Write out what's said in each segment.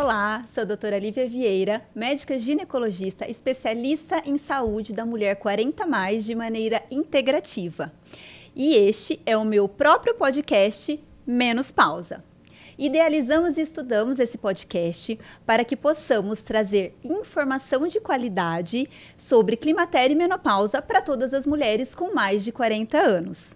Olá, sou a doutora Lívia Vieira, médica ginecologista, especialista em saúde da mulher 40+, de maneira integrativa. E este é o meu próprio podcast, Menos Pausa. Idealizamos e estudamos esse podcast para que possamos trazer informação de qualidade sobre climatério e menopausa para todas as mulheres com mais de 40 anos.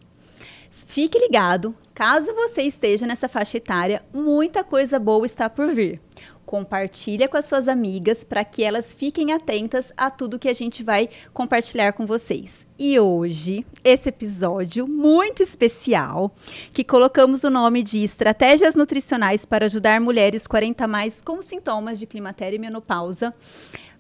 Fique ligado, caso você esteja nessa faixa etária, muita coisa boa está por vir. Compartilha com as suas amigas para que elas fiquem atentas a tudo que a gente vai compartilhar com vocês. E hoje, esse episódio muito especial, que colocamos o nome de Estratégias Nutricionais para ajudar mulheres 40+ com sintomas de climatério e menopausa,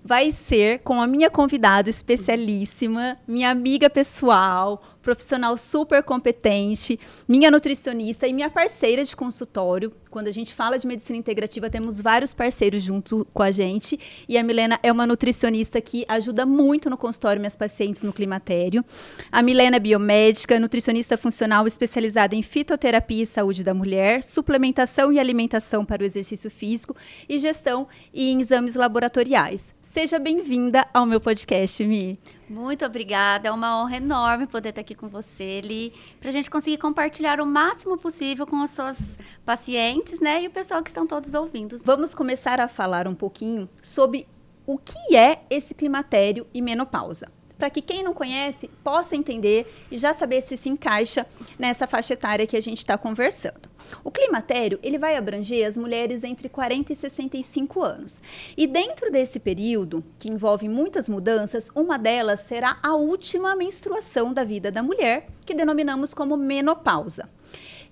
vai ser com a minha convidada especialíssima, minha amiga pessoal, profissional super competente, minha nutricionista e minha parceira de consultório. Quando a gente fala de medicina integrativa, temos vários parceiros junto com a gente. E a Milena é uma nutricionista que ajuda muito no consultório minhas pacientes no climatério. A Milena é biomédica, nutricionista funcional especializada em fitoterapia e saúde da mulher, suplementação e alimentação para o exercício físico e gestão em exames laboratoriais. Seja bem-vinda ao meu podcast, Mi. Muito obrigada, é uma honra enorme poder estar aqui com você, Li, para a gente conseguir compartilhar o máximo possível com as suas pacientes, né, e o pessoal que estão todos ouvindo. Vamos começar a falar um pouquinho sobre o que é esse climatério e menopausa, para que quem não conhece possa entender e já saber se encaixa nessa faixa etária que a gente está conversando. O climatério, ele vai abranger as mulheres entre 40 e 65 anos. E dentro desse período, que envolve muitas mudanças, uma delas será a última menstruação da vida da mulher, que denominamos como menopausa.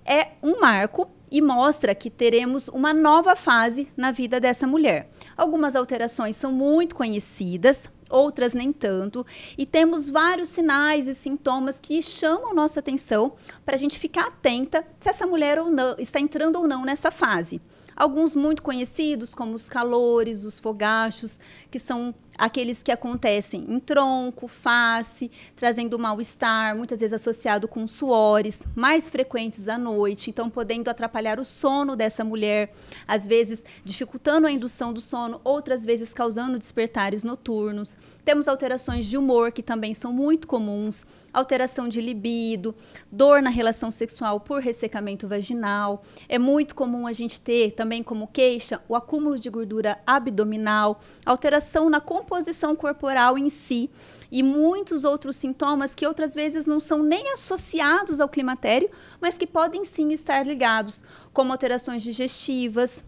É um marco e mostra que teremos uma nova fase na vida dessa mulher. Algumas alterações são muito conhecidas, outras nem tanto, e temos vários sinais e sintomas que chamam nossa atenção para a gente ficar atenta se essa mulher ou não, está entrando ou não nessa fase. Alguns muito conhecidos, como os calores, os fogachos, que são aqueles que acontecem em tronco, face, trazendo mal-estar, muitas vezes associado com suores, mais frequentes à noite, então podendo atrapalhar o sono dessa mulher, às vezes dificultando a indução do sono, outras vezes causando despertares noturnos. Temos alterações de humor, que também são muito comuns, alteração de libido, dor na relação sexual por ressecamento vaginal. É muito comum a gente ter também como queixa o acúmulo de gordura abdominal, alteração na composição corporal em si e muitos outros sintomas que outras vezes não são nem associados ao climatério, mas que podem sim estar ligados, como alterações digestivas,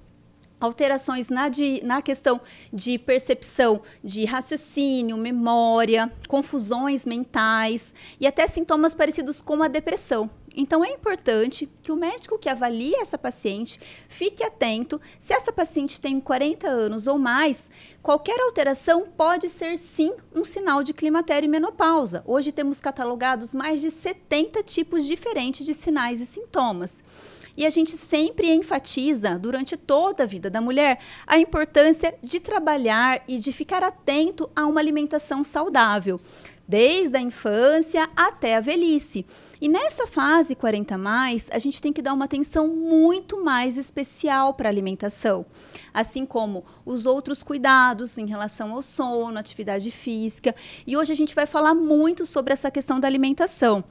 alterações na questão de percepção de raciocínio, memória, confusões mentais e até sintomas parecidos com a depressão. Então, é importante que o médico que avalie essa paciente fique atento se essa paciente tem 40 anos ou mais. Qualquer alteração pode ser, sim, um sinal de climatério e menopausa. Hoje temos catalogados mais de 70 tipos diferentes de sinais e sintomas. E a gente sempre enfatiza, durante toda a vida da mulher, a importância de trabalhar e de ficar atento a uma alimentação saudável, desde a infância até a velhice. E nessa fase 40+, a gente tem que dar uma atenção muito mais especial para a alimentação, assim como os outros cuidados em relação ao sono, atividade física. E hoje a gente vai falar muito sobre essa questão da alimentação.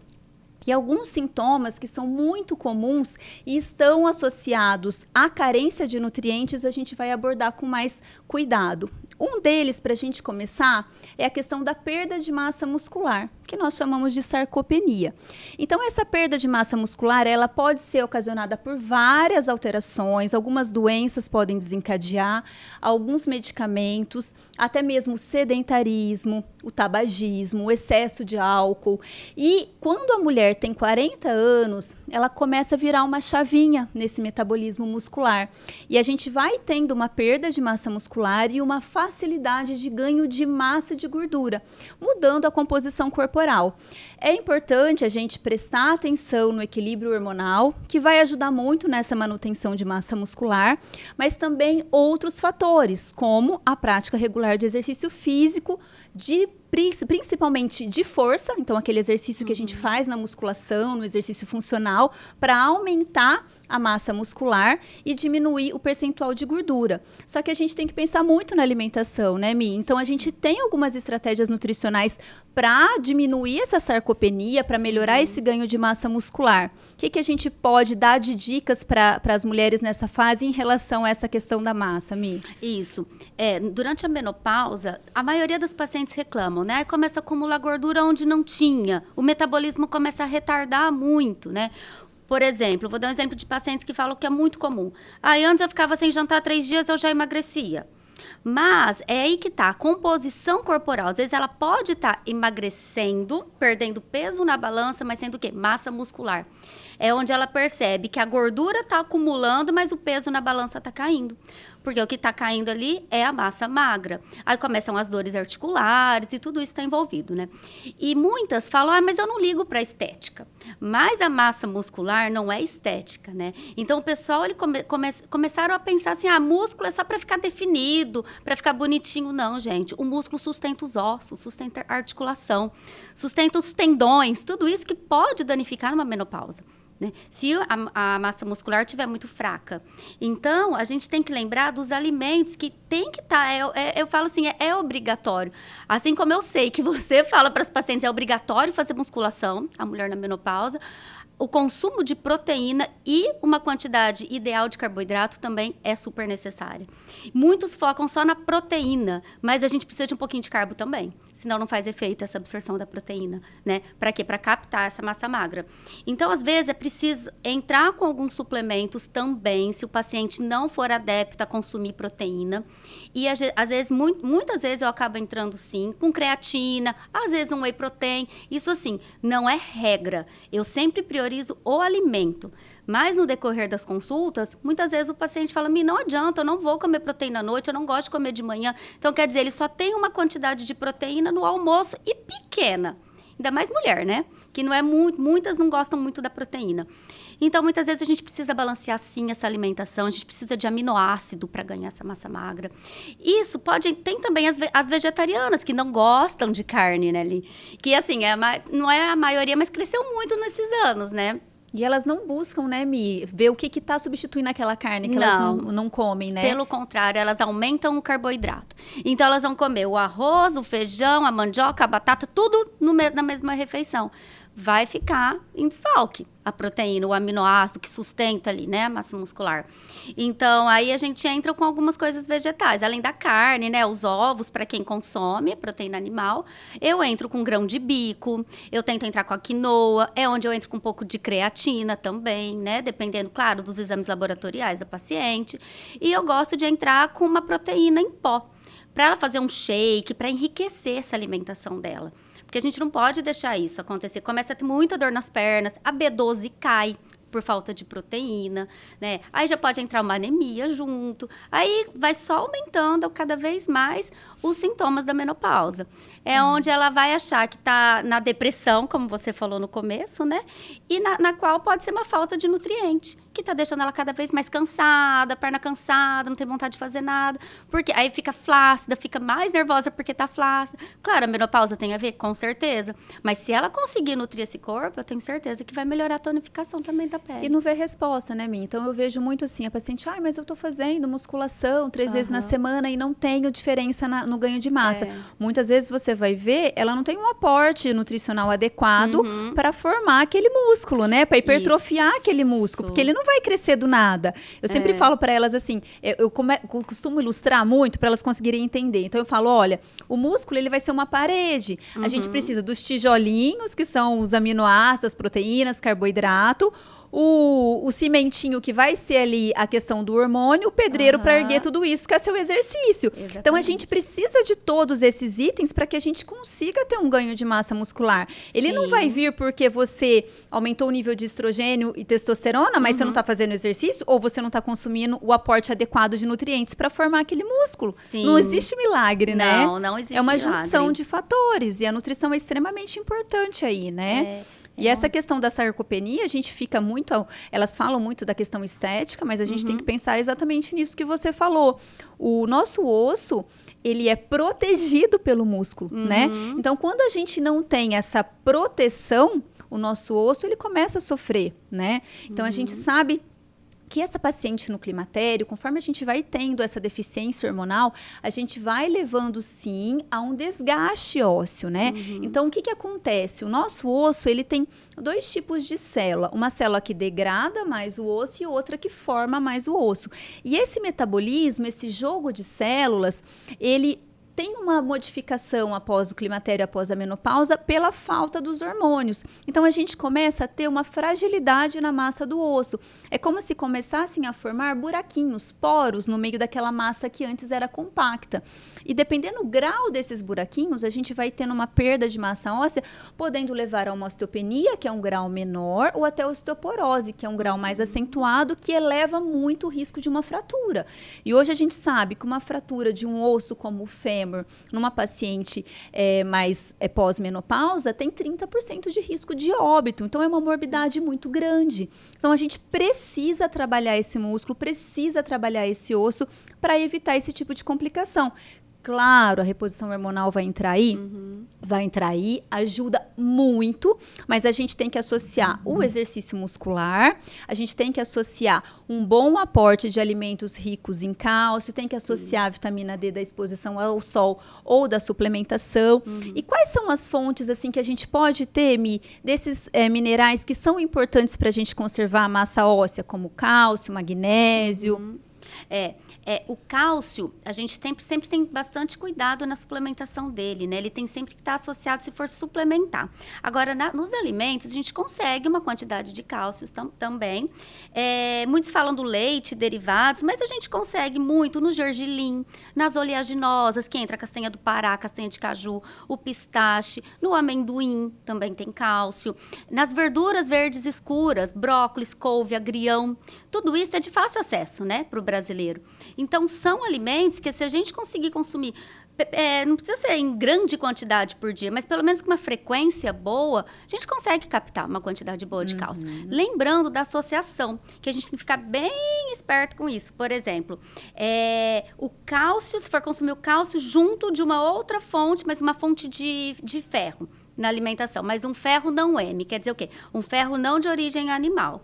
E alguns sintomas que são muito comuns e estão associados à carência de nutrientes, a gente vai abordar com mais cuidado. Um deles, para a gente começar, é a questão da perda de massa muscular, que nós chamamos de sarcopenia. Então, essa perda de massa muscular, ela pode ser ocasionada por várias alterações, algumas doenças podem desencadear, alguns medicamentos, até mesmo o sedentarismo, o tabagismo, o excesso de álcool. E quando a mulher tem 40 anos, ela começa a virar uma chavinha nesse metabolismo muscular. E a gente vai tendo uma perda de massa muscular e uma facilidade de ganho de massa de gordura, mudando a composição corporal. É importante a gente prestar atenção no equilíbrio hormonal, que vai ajudar muito nessa manutenção de massa muscular, mas também outros fatores, como a prática regular de exercício físico de principalmente de força, então aquele exercício que a gente faz na musculação, no exercício funcional, para aumentar a massa muscular e diminuir o percentual de gordura. Só que a gente tem que pensar muito na alimentação, né, Mi? Então a gente tem algumas estratégias nutricionais para diminuir essa sarcopenia, para melhorar esse ganho de massa muscular. O que a gente pode dar de dicas para as mulheres nessa fase em relação a essa questão da massa, Mi? Isso. Durante a menopausa, a maioria das pacientes reclamam, né? Começa a acumular gordura onde não tinha. O metabolismo começa a retardar muito, né? Por exemplo, vou dar um exemplo de pacientes que falam que é muito comum. Aí antes eu ficava sem jantar 3 dias, eu já emagrecia. Mas é aí que tá, a composição corporal. Às vezes ela pode estar emagrecendo, perdendo peso na balança, mas sendo o quê? Massa muscular. É onde ela percebe que a gordura está acumulando, mas o peso na balança está caindo. Porque o que está caindo ali é a massa magra. Aí começam as dores articulares e tudo isso está envolvido, né? E muitas falam, mas eu não ligo para a estética. Mas a massa muscular não é estética, né? Então o pessoal começaram a pensar assim, músculo é só para ficar definido, para ficar bonitinho. Não, gente. O músculo sustenta os ossos, sustenta a articulação, sustenta os tendões, tudo isso que pode danificar numa menopausa. Né? Se a massa muscular estiver muito fraca. Então, a gente tem que lembrar dos alimentos que tem que estar. Eu falo assim, é obrigatório. Assim como eu sei que você fala para as pacientes, é obrigatório fazer musculação, a mulher na menopausa. O consumo de proteína e uma quantidade ideal de carboidrato também é super necessária. Muitos focam só na proteína, mas a gente precisa de um pouquinho de carbo também. Senão não faz efeito essa absorção da proteína, né? Para quê? Para captar essa massa magra. Então, às vezes, é preciso entrar com alguns suplementos também, se o paciente não for adepto a consumir proteína. E, às vezes, muitas vezes eu acabo entrando, sim, com creatina, às vezes um whey protein. Isso, assim, não é regra. Eu sempre priorizo o alimento. Mas no decorrer das consultas, muitas vezes o paciente fala, não adianta, eu não vou comer proteína à noite, eu não gosto de comer de manhã. Então, quer dizer, ele só tem uma quantidade de proteína no almoço e pequena. Ainda mais mulher, né? Que não é muitas não gostam muito da proteína. Então, muitas vezes a gente precisa balancear, sim, essa alimentação. A gente precisa de aminoácido para ganhar essa massa magra. Isso tem também as vegetarianas que não gostam de carne, né, Li? Que, assim, não é a maioria, mas cresceu muito nesses anos, né? E elas não buscam, né, Mi, ver o que está substituindo aquela carne que elas não comem, né? Pelo contrário, elas aumentam o carboidrato. Então, elas vão comer o arroz, o feijão, a mandioca, a batata, tudo na mesma refeição. Vai ficar em desfalque a proteína, o aminoácido que sustenta ali, né, a massa muscular. Então, aí a gente entra com algumas coisas vegetais, além da carne, né, os ovos para quem consome proteína animal. Eu entro com grão de bico, eu tento entrar com a quinoa, é onde eu entro com um pouco de creatina também, né, dependendo, claro, dos exames laboratoriais da paciente. E eu gosto de entrar com uma proteína em pó, para ela fazer um shake, para enriquecer essa alimentação dela. Porque a gente não pode deixar isso acontecer. Começa a ter muita dor nas pernas, a B12 cai por falta de proteína, né? Aí já pode entrar uma anemia junto. Aí vai só aumentando cada vez mais os sintomas da menopausa. É onde ela vai achar que está na depressão, como você falou no começo, né? E na qual pode ser uma falta de nutriente, que está deixando ela cada vez mais cansada, perna cansada, não tem vontade de fazer nada. Porque aí fica flácida, fica mais nervosa porque está flácida. Claro, a menopausa tem a ver, com certeza. Mas se ela conseguir nutrir esse corpo, eu tenho certeza que vai melhorar a tonificação também da pele. E não vê resposta, né, Mi? Então, eu vejo muito assim, a paciente, mas eu tô fazendo musculação 3 vezes na semana e não tenho diferença no ganho de massa. Muitas vezes você vai ver, ela não tem um aporte nutricional adequado para formar aquele músculo, né? Para hipertrofiar aquele músculo, porque ele não vai crescer do nada. Eu sempre falo para elas assim, eu costumo ilustrar muito para elas conseguirem entender. Então, eu falo, olha, o músculo ele vai ser uma parede. A gente precisa dos tijolinhos, que são os aminoácidos, as proteínas, carboidrato, o cimentinho que vai ser ali a questão do hormônio, o pedreiro para erguer tudo isso, que é seu exercício. Exatamente. Então, a gente precisa de todos esses itens para que a gente consiga ter um ganho de massa muscular. Ele não vai vir porque você aumentou o nível de estrogênio e testosterona, mas você não está fazendo exercício, ou você não está consumindo o aporte adequado de nutrientes para formar aquele músculo. Sim. Não existe milagre, né? Não existe É uma milagre. junção de fatores, e a nutrição é extremamente importante aí, né? E essa questão da sarcopenia, a gente fica muito... Elas falam muito da questão estética, mas a gente tem que pensar exatamente nisso que você falou. O nosso osso, ele é protegido pelo músculo, né? Então, quando a gente não tem essa proteção, o nosso osso, ele começa a sofrer, né? Então, a gente sabe que essa paciente no climatério, conforme a gente vai tendo essa deficiência hormonal, a gente vai levando, sim, a um desgaste ósseo, né? Então, o que acontece? O nosso osso, ele tem 2 tipos de célula. Uma célula que degrada mais o osso e outra que forma mais o osso. E esse metabolismo, esse jogo de células, ele tem uma modificação após o climatério, após a menopausa, pela falta dos hormônios. Então, a gente começa a ter uma fragilidade na massa do osso. É como se começassem a formar buraquinhos, poros, no meio daquela massa que antes era compacta. E dependendo do grau desses buraquinhos, a gente vai tendo uma perda de massa óssea, podendo levar a uma osteopenia, que é um grau menor, ou até a osteoporose, que é um grau mais acentuado, que eleva muito o risco de uma fratura. E hoje a gente sabe que uma fratura de um osso como o fêmur, numa paciente mais pós-menopausa, tem 30% de risco de óbito. Então, é uma morbidade muito grande. Então, a gente precisa trabalhar esse músculo, precisa trabalhar esse osso para evitar esse tipo de complicação. Claro, a reposição hormonal vai entrar aí? Vai entrar aí, ajuda muito, mas a gente tem que associar o exercício muscular, a gente tem que associar um bom aporte de alimentos ricos em cálcio, tem que associar a vitamina D da exposição ao sol ou da suplementação. E quais são as fontes assim que a gente pode ter, Mi, desses minerais que são importantes para a gente conservar a massa óssea, como cálcio, magnésio? O cálcio, a gente sempre tem bastante cuidado na suplementação dele, né? Ele tem sempre que estar associado se for suplementar. Agora, nos alimentos, a gente consegue uma quantidade de cálcios também. Muitos falam do leite, derivados, mas a gente consegue muito no gergelim, nas oleaginosas, que entra a castanha do Pará, a castanha de caju, o pistache, no amendoim também tem cálcio. Nas verduras verdes escuras, brócolis, couve, agrião, tudo isso é de fácil acesso, né, para o brasileiro. Então, são alimentos que, se a gente conseguir consumir, não precisa ser em grande quantidade por dia, mas pelo menos com uma frequência boa, a gente consegue captar uma quantidade boa de cálcio. Lembrando da associação, que a gente tem que ficar bem esperto com isso. Por exemplo, o cálcio, se for consumir o cálcio junto de uma outra fonte, mas uma fonte de ferro na alimentação, mas um ferro não M, quer dizer o quê? Um ferro não de origem animal.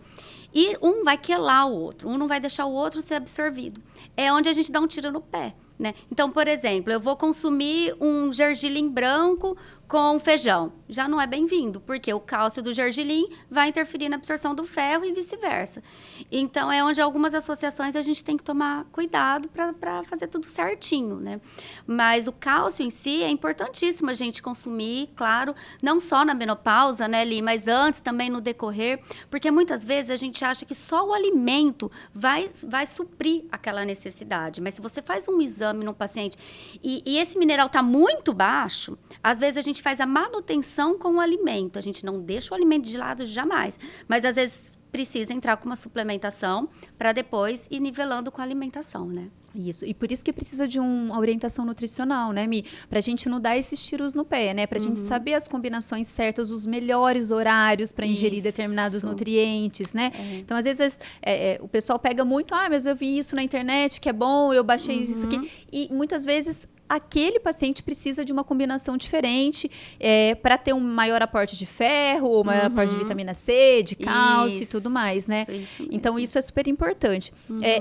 E um vai quelar o outro, um não vai deixar o outro ser absorvido. É onde a gente dá um tiro no pé, né? Então, por exemplo, eu vou consumir um gergelim branco com feijão. Já não é bem-vindo, porque o cálcio do gergelim vai interferir na absorção do ferro e vice-versa. Então, é onde algumas associações a gente tem que tomar cuidado para fazer tudo certinho, né? Mas o cálcio em si é importantíssimo a gente consumir, claro, não só na menopausa, né, Li, mas antes também no decorrer, porque muitas vezes a gente acha que só o alimento vai suprir aquela necessidade. Mas se você faz um exame no paciente e esse mineral está muito baixo, às vezes a gente faz a manutenção com o alimento. A gente não deixa o alimento de lado jamais. Mas, às vezes, precisa entrar com uma suplementação para depois ir nivelando com a alimentação, né? Isso, e por isso que precisa de uma orientação nutricional, né, Mi? Pra gente não dar esses tiros no pé, né? Pra gente saber as combinações certas, os melhores horários para ingerir determinados nutrientes, né? Então, às vezes, o pessoal pega muito, mas eu vi isso na internet, que é bom, eu baixei isso aqui. E, muitas vezes, aquele paciente precisa de uma combinação diferente para ter um maior aporte de ferro, ou maior aporte de vitamina C, de cálcio e tudo mais, né? Então, isso é super importante.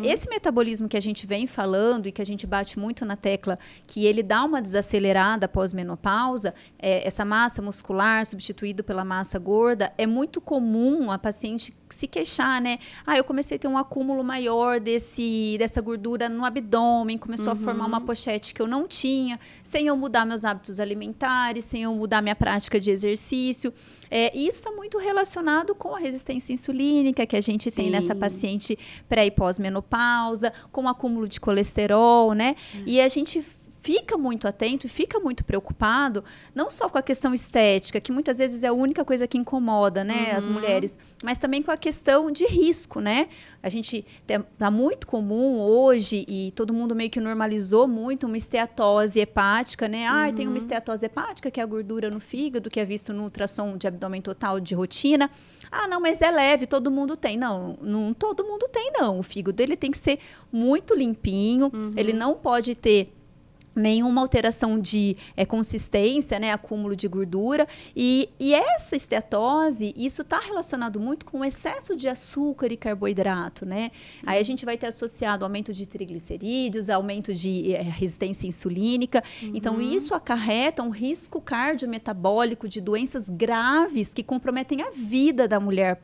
Esse metabolismo que a gente vem falando e que a gente bate muito na tecla, que ele dá uma desacelerada pós-menopausa, essa massa muscular substituída pela massa gorda, é muito comum a paciente se queixar, né? Eu comecei a ter um acúmulo maior dessa gordura no abdômen, começou a formar uma pochete que eu não tinha, sem eu mudar meus hábitos alimentares, sem eu mudar minha prática de exercício. Isso está muito relacionado com a resistência insulínica que a gente tem nessa paciente pré e pós-menopausa, com o acúmulo de colesterol, né? E a gente fica muito atento e fica muito preocupado, não só com a questão estética, que muitas vezes é a única coisa que incomoda, né, as mulheres, mas também com a questão de risco, né? A gente tá muito comum hoje, e todo mundo meio que normalizou muito, uma esteatose hepática, né? Tem uma esteatose hepática, que é a gordura no fígado, que é visto no ultrassom de abdômen total de rotina. Não, mas é leve, todo mundo tem. Não, não todo mundo tem, não. O fígado, ele tem que ser muito limpinho, ele não pode ter nenhuma alteração de consistência, né, acúmulo de gordura, e essa esteatose, isso está relacionado muito com o excesso de açúcar e carboidrato, né? Aí a gente vai ter associado aumento de triglicerídeos, aumento de resistência insulínica, então isso acarreta um risco cardiometabólico de doenças graves que comprometem a vida da mulher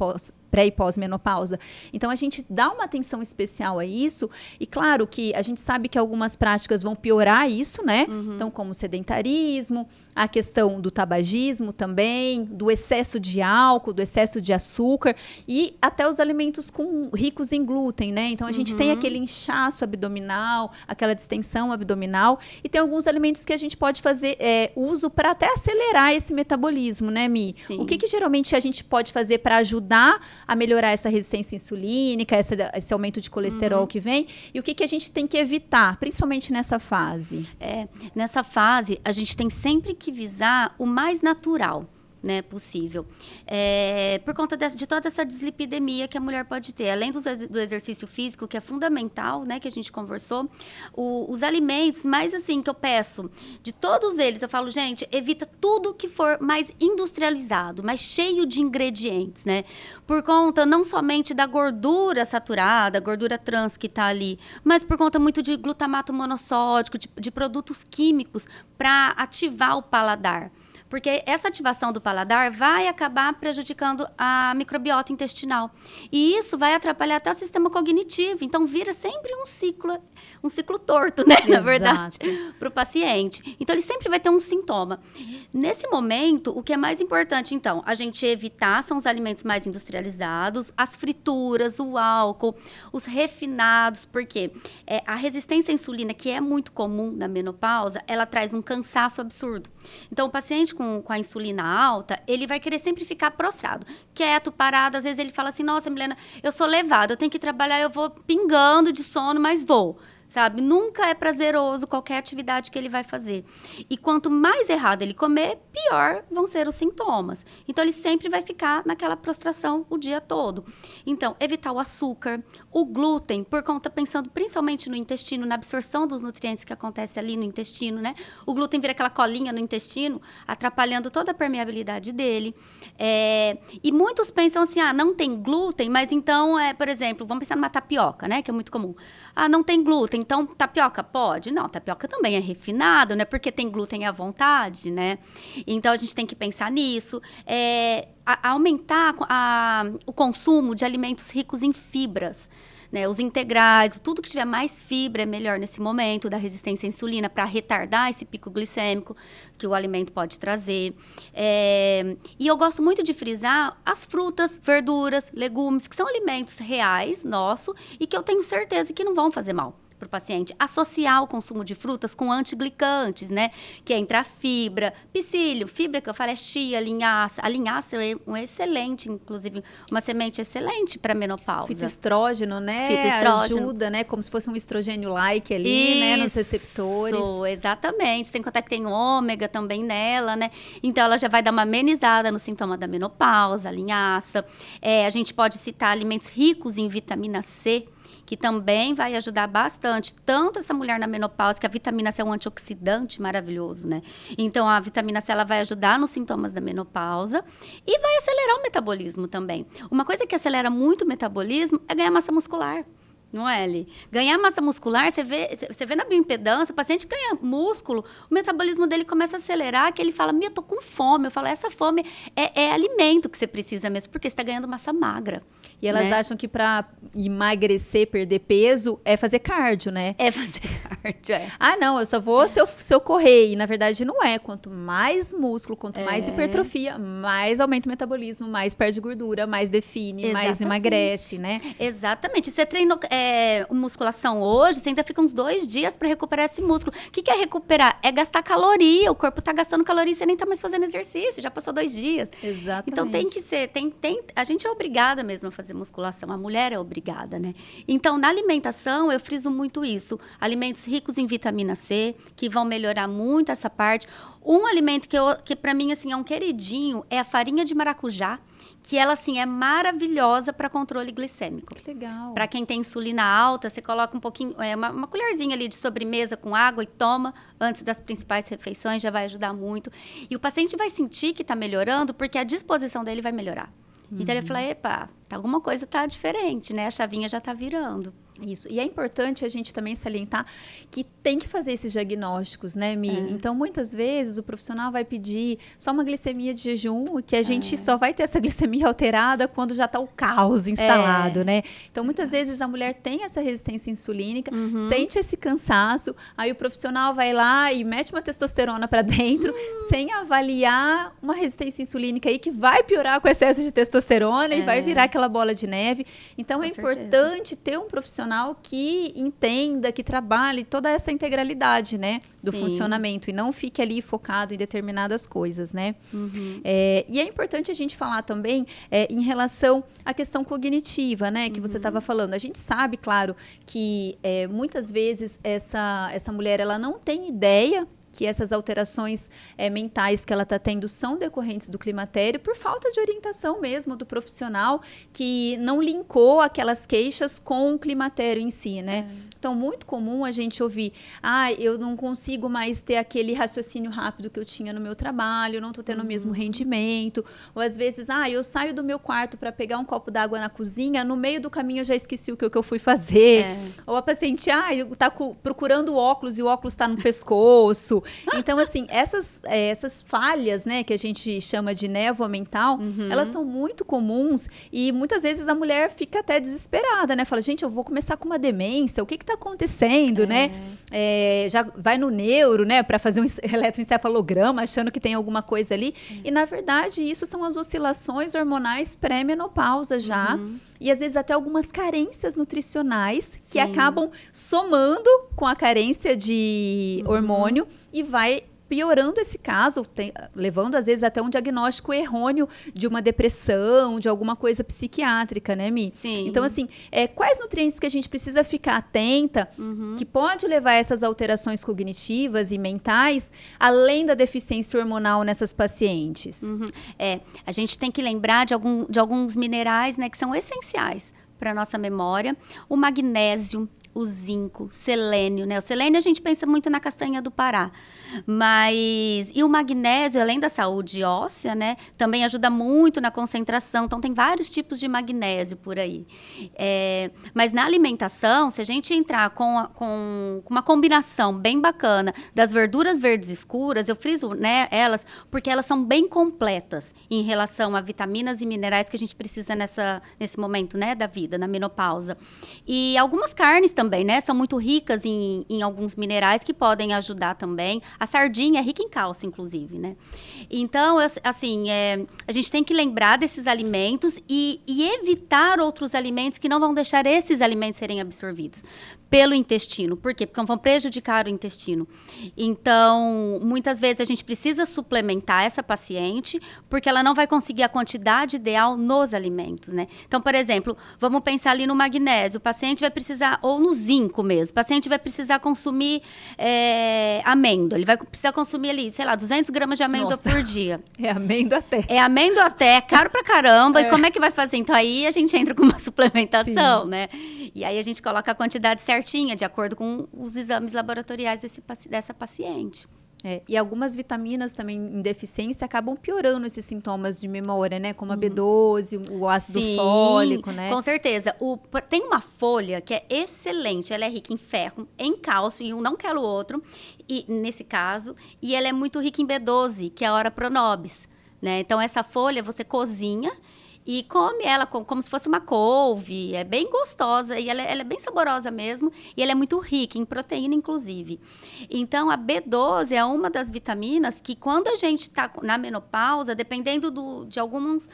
pré e pós-menopausa. Então, a gente dá uma atenção especial a isso, e claro que a gente sabe que algumas práticas vão piorar isso, né? Então, como o sedentarismo, a questão do tabagismo também, do excesso de álcool, do excesso de açúcar, e até os alimentos ricos em glúten, né? Então, a gente tem aquele inchaço abdominal, aquela distensão abdominal, e tem alguns alimentos que a gente pode fazer uso para até acelerar esse metabolismo, né, Mi? Sim. O que geralmente a gente pode fazer para ajudar a melhorar essa resistência insulínica, esse aumento de colesterol que vem, e o que a gente tem que evitar, principalmente nessa fase? Nessa fase, a gente tem sempre que visar o mais natural, né, possível. Por conta de toda essa dislipidemia que a mulher pode ter. Além do exercício físico, que é fundamental, né, que a gente conversou, os alimentos, mais assim, que eu peço, de todos eles, eu falo, gente, evita tudo que for mais industrializado, mais cheio de ingredientes, né? Por conta não somente da gordura saturada, gordura trans que tá ali, mas por conta muito de glutamato monossódico, de produtos químicos para ativar o paladar. Porque essa ativação do paladar vai acabar prejudicando a microbiota intestinal. E isso vai atrapalhar até o sistema cognitivo. Então, vira sempre um ciclo torto, né? Na verdade, para o paciente. Então, ele sempre vai ter um sintoma. Nesse momento, o que é mais importante, então, a gente evitar são os alimentos mais industrializados, as frituras, o álcool, os refinados, porque a resistência à insulina, que é muito comum na menopausa, ela traz um cansaço absurdo. Então, o paciente com a insulina alta, ele vai querer sempre ficar prostrado, quieto, parado. Às vezes ele fala assim, nossa, Milena, eu sou levado, eu tenho que trabalhar, eu vou pingando de sono, mas vou. Sabe? Nunca é prazeroso qualquer atividade que ele vai fazer. E quanto mais errado ele comer, pior vão ser os sintomas. Então, ele sempre vai ficar naquela prostração o dia todo. Então, evitar o açúcar, o glúten, por conta, pensando principalmente no intestino, na absorção dos nutrientes que acontece ali no intestino, né? O glúten vira aquela colinha no intestino, atrapalhando toda a permeabilidade dele. E muitos pensam assim, não tem glúten, mas então, por exemplo, vamos pensar numa tapioca, né? Que é muito comum. Não tem glúten. Então, tapioca pode? Não, tapioca também é refinado, né? Porque tem glúten à vontade, né? Então, a gente tem que pensar nisso. Aumentar o consumo de alimentos ricos em fibras, né? Os integrais, tudo que tiver mais fibra é melhor nesse momento da resistência à insulina para retardar esse pico glicêmico que o alimento pode trazer. E eu gosto muito de frisar as frutas, verduras, legumes, que são alimentos reais, nosso, e que eu tenho certeza que não vão fazer mal para o paciente. Associar o consumo de frutas com antiglicantes, né? Que é entrar fibra, psyllium, fibra que eu falo é chia, linhaça. A linhaça é um excelente, inclusive, uma semente excelente para menopausa. Fitoestrógeno, né? Fitoestrógeno. Ajuda, né? Como se fosse um estrogênio-like ali, né? Nos receptores. Isso, exatamente. Tem que contar que tem ômega também nela, né? Então, ela já vai dar uma amenizada no sintoma da menopausa, a linhaça. A gente pode citar alimentos ricos em vitamina C, que também vai ajudar bastante, tanto essa mulher na menopausa, que a vitamina C é um antioxidante maravilhoso, né? Então, a vitamina C, ela vai ajudar nos sintomas da menopausa e vai acelerar o metabolismo também. Uma coisa que acelera muito o metabolismo é ganhar massa muscular. Não é, Eli? Ganhar massa muscular, você vê na bioimpedância, o paciente ganha músculo, o metabolismo dele começa a acelerar, que ele fala, eu tô com fome. Eu falo, essa fome é alimento que você precisa mesmo, porque você está ganhando massa magra. E elas né? acham que para emagrecer, perder peso, é fazer cardio, né? É fazer cardio. forte, Ah, não, eu só vou se eu correr. E na verdade não é. Quanto mais músculo, quanto mais hipertrofia, mais aumenta o metabolismo, mais perde gordura, mais define, mais emagrece, né? Exatamente. Você treinou musculação hoje, você ainda fica uns 2 dias para recuperar esse músculo. O que é recuperar? É gastar caloria. O corpo tá gastando caloria e você nem tá mais fazendo exercício. Já passou 2 dias. Exatamente. Então tem que ser. A gente é obrigada mesmo a fazer musculação. A mulher é obrigada, né? Então, na alimentação, eu friso muito isso. Alimentos ricos em vitamina C, que vão melhorar muito essa parte. Um alimento que para mim, assim, é um queridinho, é a farinha de maracujá, que ela, assim, é maravilhosa para controle glicêmico. Que legal. Para quem tem insulina alta, você coloca um pouquinho, uma colherzinha ali de sobremesa com água e toma antes das principais refeições, já vai ajudar muito. E o paciente vai sentir que está melhorando, porque a disposição dele vai melhorar. Então, ele vai falar, epa, alguma coisa tá diferente, né? A chavinha já tá virando. Isso. E é importante a gente também salientar que tem que fazer esses diagnósticos, né, Mi? Então, muitas vezes, o profissional vai pedir só uma glicemia de jejum e que a gente só vai ter essa glicemia alterada quando já está o caos instalado, né? Então, muitas vezes, a mulher tem essa resistência insulínica, sente esse cansaço, aí o profissional vai lá e mete uma testosterona para dentro, sem avaliar uma resistência insulínica aí que vai piorar com excesso de testosterona e vai virar aquela bola de neve. Então, é importante ter um profissional que entenda, que trabalhe toda essa integralidade, né, do funcionamento e não fique ali focado em determinadas coisas, né? E é importante a gente falar também em relação à questão cognitiva, né, que você estava falando. A gente sabe, claro, que muitas vezes essa mulher ela não tem ideia que essas alterações mentais que ela está tendo são decorrentes do climatério por falta de orientação mesmo do profissional que não linkou aquelas queixas com o climatério em si, né? Então, muito comum a gente ouvir, eu não consigo mais ter aquele raciocínio rápido que eu tinha no meu trabalho, eu não estou tendo o mesmo rendimento. Ou às vezes, eu saio do meu quarto para pegar um copo d'água na cozinha, no meio do caminho eu já esqueci o que eu fui fazer. Ou a paciente, está procurando óculos e o óculos está no pescoço. Então, assim, essas falhas, né, que a gente chama de névoa mental, elas são muito comuns e muitas vezes a mulher fica até desesperada, né? Fala, gente, eu vou começar com uma demência, o que está acontecendo, né? Já vai no neuro, né, para fazer um eletroencefalograma, achando que tem alguma coisa ali. E, na verdade, isso são as oscilações hormonais pré-menopausa já. E, às vezes, até algumas carências nutricionais que acabam somando com a carência de hormônio e vai piorando esse caso, levando às vezes até um diagnóstico errôneo de uma depressão, de alguma coisa psiquiátrica, né, Mi? Sim. Então, assim, quais nutrientes que a gente precisa ficar atenta, que pode levar a essas alterações cognitivas e mentais, além da deficiência hormonal nessas pacientes? A gente tem que lembrar de alguns minerais, né, que são essenciais para a nossa memória. O magnésio, o zinco, selênio, né? O selênio a gente pensa muito na castanha do Pará, e o magnésio, além da saúde óssea, né? Também ajuda muito na concentração, então tem vários tipos de magnésio por aí. Mas na alimentação, se a gente entrar com uma combinação bem bacana das verduras verdes escuras, eu friso, né, elas, porque elas são bem completas em relação a vitaminas e minerais que a gente precisa nesse momento, né, da vida, na menopausa. E algumas carnes também, né? São muito ricas em alguns minerais que podem ajudar também. A sardinha é rica em cálcio, inclusive, né? Então, assim, a gente tem que lembrar desses alimentos e evitar outros alimentos que não vão deixar esses alimentos serem absorvidos pelo intestino. Por quê? Porque vão prejudicar o intestino. Então, muitas vezes a gente precisa suplementar essa paciente porque ela não vai conseguir a quantidade ideal nos alimentos, né? Então, por exemplo, vamos pensar ali no magnésio. O paciente vai precisar, ou no zinco mesmo, o paciente vai precisar consumir amêndoa. Ele vai precisar consumir ali, sei lá, 200 gramas de amêndoa por dia. É amêndoa até. É amêndoa até, é caro pra caramba. E como é que vai fazer? Então, aí a gente entra com uma suplementação, né? E aí a gente coloca a quantidade certinha, de acordo com os exames laboratoriais dessa paciente. E algumas vitaminas também em deficiência acabam piorando esses sintomas de memória, né? Como a B12, o ácido fólico, né? Com certeza. Tem uma folha que é excelente. Ela é rica em ferro, em cálcio, e um não quer o outro, e, nesse caso. E ela é muito rica em B12, que é a ora pronobis, né? Então, essa folha você cozinha e come ela como se fosse uma couve. É bem gostosa e ela é bem saborosa mesmo. E ela é muito rica em proteína, inclusive. Então, a B12 é uma das vitaminas que, quando a gente está na menopausa, dependendo de alguns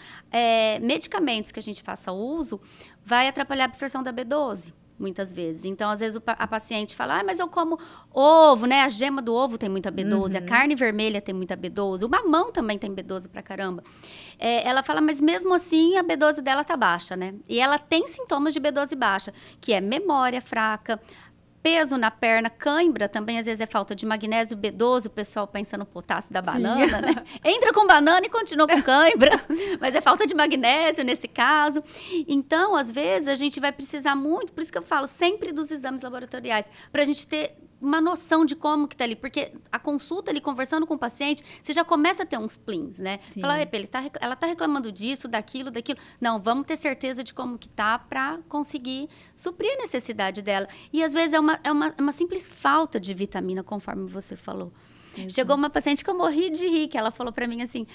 medicamentos que a gente faça uso, vai atrapalhar a absorção da B12. Muitas vezes. Então, às vezes, a paciente fala, mas eu como ovo, né? A gema do ovo tem muita B12, a carne vermelha tem muita B12, o mamão também tem B12 pra caramba. Ela fala, mas mesmo assim, a B12 dela tá baixa, né? E ela tem sintomas de B12 baixa, que é memória fraca, peso na perna, cãibra também, às vezes é falta de magnésio, B12, o pessoal pensa no potássio da banana, né? Entra com banana e continua com cãibra, mas é falta de magnésio nesse caso. Então, às vezes, a gente vai precisar muito, por isso que eu falo sempre dos exames laboratoriais, para a gente ter uma noção de como que tá ali, porque a consulta ali, conversando com o paciente, você já começa a ter uns plins, né? Sim. Fala, ela tá reclamando disso, daquilo. Não, vamos ter certeza de como que tá para conseguir suprir a necessidade dela. E às vezes é uma simples falta de vitamina, conforme você falou. Exato. Chegou uma paciente que eu morri de rir, que ela falou para mim assim,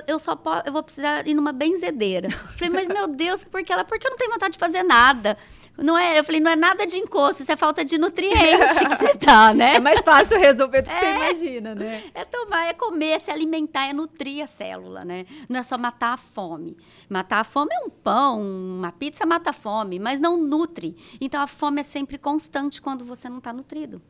eu vou precisar ir numa benzedeira. Eu falei, mas meu Deus, porque eu não tenho vontade de fazer nada. Não é, eu falei, não é nada de encosto, isso é falta de nutriente que você tá, né? É mais fácil resolver do que você imagina, né? É tomar, é comer, é se alimentar, é nutrir a célula, né? Não é só matar a fome. Matar a fome é um pão, uma pizza mata a fome, mas não nutre. Então, a fome é sempre constante quando você não tá nutrido.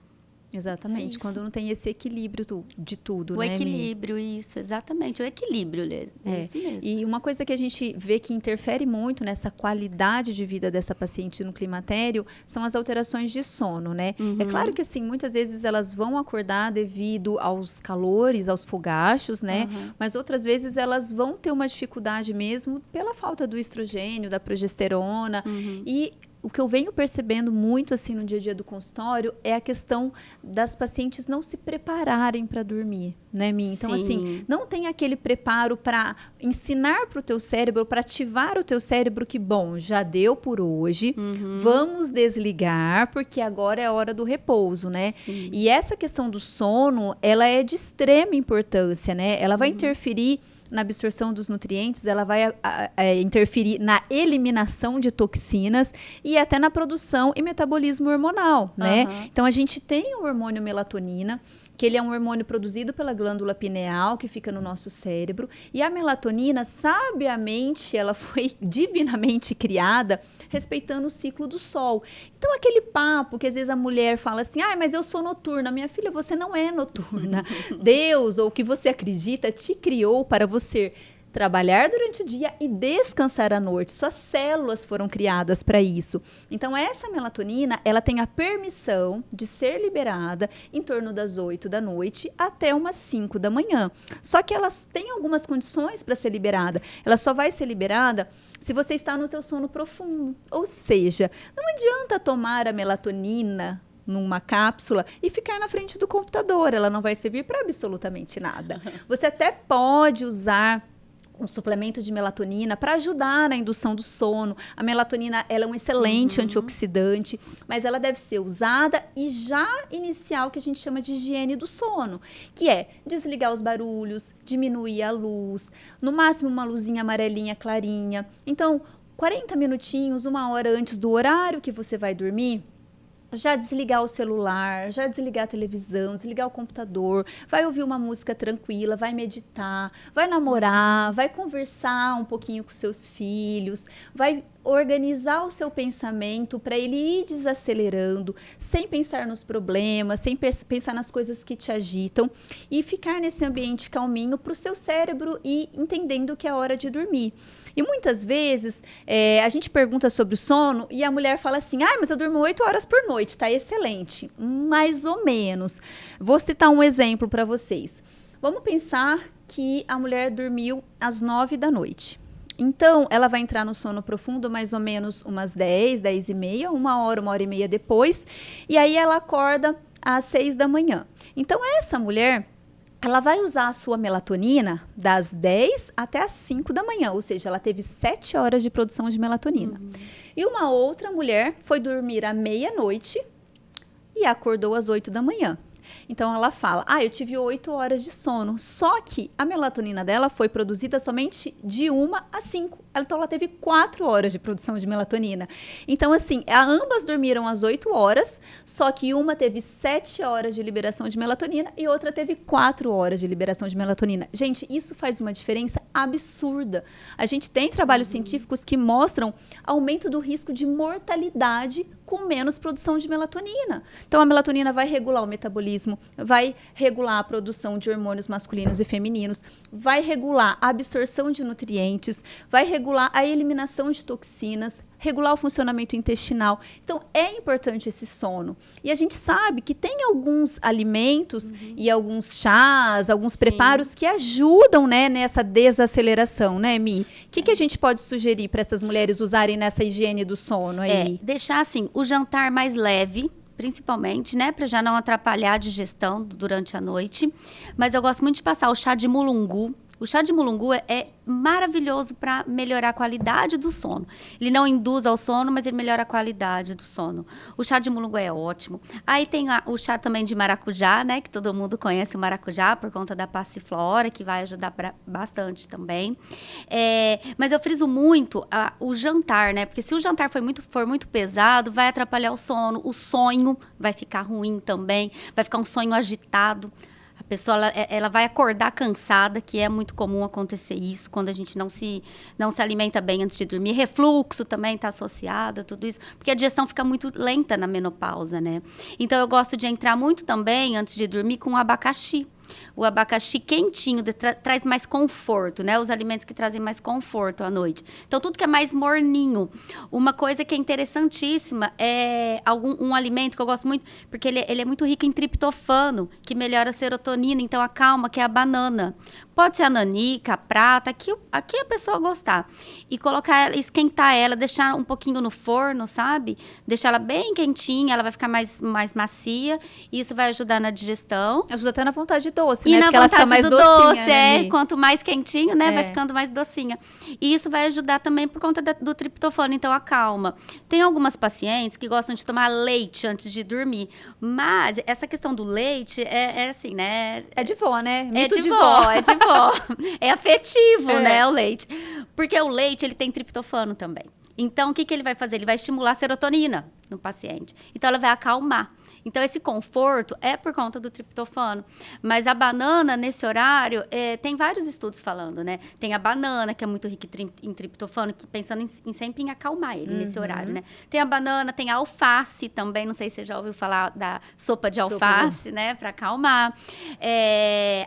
Exatamente, quando não tem esse equilíbrio de tudo, né, O equilíbrio, isso, exatamente, o equilíbrio, é isso mesmo. E uma coisa que a gente vê que interfere muito nessa qualidade de vida dessa paciente no climatério são as alterações de sono, né? É claro que, assim, muitas vezes elas vão acordar devido aos calores, aos fogachos, né? Mas outras vezes elas vão ter uma dificuldade mesmo pela falta do estrogênio, da progesterona. E o que eu venho percebendo muito assim no dia a dia do consultório é a questão das pacientes não se prepararem para dormir, né, Mi? Então, assim, não tem aquele preparo para ensinar para o teu cérebro, para ativar o teu cérebro que, bom, já deu por hoje, vamos desligar, porque agora é a hora do repouso, né? Sim. E essa questão do sono, ela é de extrema importância, né? Ela vai interferir na absorção dos nutrientes, ela vai interferir na eliminação de toxinas e até na produção e metabolismo hormonal, né? Então, a gente tem o hormônio melatonina, que ele é um hormônio produzido pela glândula pineal, que fica no nosso cérebro, e a melatonina, sabiamente, ela foi divinamente criada respeitando o ciclo do sol. Então, aquele papo que às vezes a mulher fala assim, mas eu sou noturna. Minha filha, você não é noturna. Deus, ou o que você acredita, te criou para você trabalhar durante o dia e descansar à noite. Suas células foram criadas para isso. Então, essa melatonina, ela tem a permissão de ser liberada em torno das 8 da noite até umas 5 da manhã. Só que elas têm algumas condições para ser liberada. Ela só vai ser liberada se você está no teu sono profundo. Ou seja, não adianta tomar a melatonina numa cápsula e ficar na frente do computador. Ela não vai servir para absolutamente nada. Você até pode usar um suplemento de melatonina para ajudar na indução do sono. A melatonina, ela é um excelente antioxidante, mas ela deve ser usada e já iniciar o que a gente chama de higiene do sono, que é desligar os barulhos, diminuir a luz, no máximo uma luzinha amarelinha clarinha. Então, 40 minutinhos, 1 hora antes do horário que você vai dormir, já desligar o celular, já desligar a televisão, desligar o computador, vai ouvir uma música tranquila, vai meditar, vai namorar, vai conversar um pouquinho com seus filhos, vai organizar o seu pensamento para ele ir desacelerando, sem pensar nos problemas, sem pensar nas coisas que te agitam e ficar nesse ambiente calminho para o seu cérebro ir entendendo que é hora de dormir. E muitas vezes a gente pergunta sobre o sono e a mulher fala assim, mas eu durmo 8 horas por noite, tá excelente. Mais ou menos. Vou citar um exemplo para vocês. Vamos pensar que a mulher dormiu às 9 da noite. Então, ela vai entrar no sono profundo mais ou menos umas 10, 10 e meia, 1 hora e meia depois. E aí ela acorda às 6 da manhã. Então, essa mulher, ela vai usar a sua melatonina das 10 até as 5 da manhã. Ou seja, ela teve 7 horas de produção de melatonina. E uma outra mulher foi dormir à meia-noite e acordou às 8 da manhã. Então, ela fala, eu tive 8 horas de sono, só que a melatonina dela foi produzida somente de 1 às 5 Então, ela teve 4 horas de produção de melatonina. Então, assim, ambas dormiram às 8 horas, só que uma teve 7 horas de liberação de melatonina e outra teve 4 horas de liberação de melatonina. Gente, isso faz uma diferença absurda. A gente tem trabalhos científicos que mostram aumento do risco de mortalidade com menos produção de melatonina. Então, a melatonina vai regular o metabolismo, vai regular a produção de hormônios masculinos e femininos, vai regular a absorção de nutrientes, vai regular a eliminação de toxinas, regular o funcionamento intestinal. Então, é importante esse sono. E a gente sabe que tem alguns alimentos e alguns chás, alguns preparos que ajudam, né, nessa desaceleração, né, Mi? O que a gente pode sugerir para essas mulheres usarem nessa higiene do sono aí? Deixar, assim, o jantar mais leve, principalmente, né, para já não atrapalhar a digestão durante a noite. Mas eu gosto muito de passar o chá de mulungu. O chá de mulungu é maravilhoso para melhorar a qualidade do sono. Ele não induz ao sono, mas ele melhora a qualidade do sono. O chá de mulungu é ótimo. Aí tem o chá também de maracujá, né? Que todo mundo conhece o maracujá por conta da passiflora, que vai ajudar bastante também. Mas eu friso muito o jantar, né? Porque se o jantar for muito pesado, vai atrapalhar o sono. O sonho vai ficar ruim também. Vai ficar um sonho agitado. A pessoa ela vai acordar cansada, que é muito comum acontecer isso quando a gente não se alimenta bem antes de dormir. Refluxo também está associado a tudo isso, porque a digestão fica muito lenta na menopausa, né? Então, eu gosto de entrar muito também, antes de dormir, com abacaxi. O abacaxi quentinho traz mais conforto, né? Os alimentos que trazem mais conforto à noite. Então, tudo que é mais morninho. Uma coisa que é interessantíssima é um alimento que eu gosto muito, porque ele é muito rico em triptofano, que melhora a serotonina, então acalma, que é a banana. Pode ser a nanica, a prata, aqui a pessoa gostar. E colocar ela, esquentar ela, deixar um pouquinho no forno, sabe? Deixar ela bem quentinha, ela vai ficar mais macia. E isso vai ajudar na digestão. Ajuda até na vontade de doce, e né? na Porque ela fica vontade mais do docinha, doce, né, quanto mais quentinho, né, vai ficando mais docinha. E isso vai ajudar também por conta do triptofano, então acalma. Tem algumas pacientes que gostam de tomar leite antes de dormir, mas essa questão do leite é assim, né? É de vó, né? Mito de vó. É afetivo, né, o leite. Porque o leite, ele tem triptofano também. Então, o que ele vai fazer? Ele vai estimular a serotonina no paciente. Então, ela vai acalmar. Então, esse conforto é por conta do triptofano. Mas a banana, nesse horário, tem vários estudos falando, né? Tem a banana, que é muito rica em triptofano, que pensando sempre em acalmar ele nesse horário, né? Tem a banana, tem a alface também. Não sei se você já ouviu falar da sopa de alface, né? Para acalmar.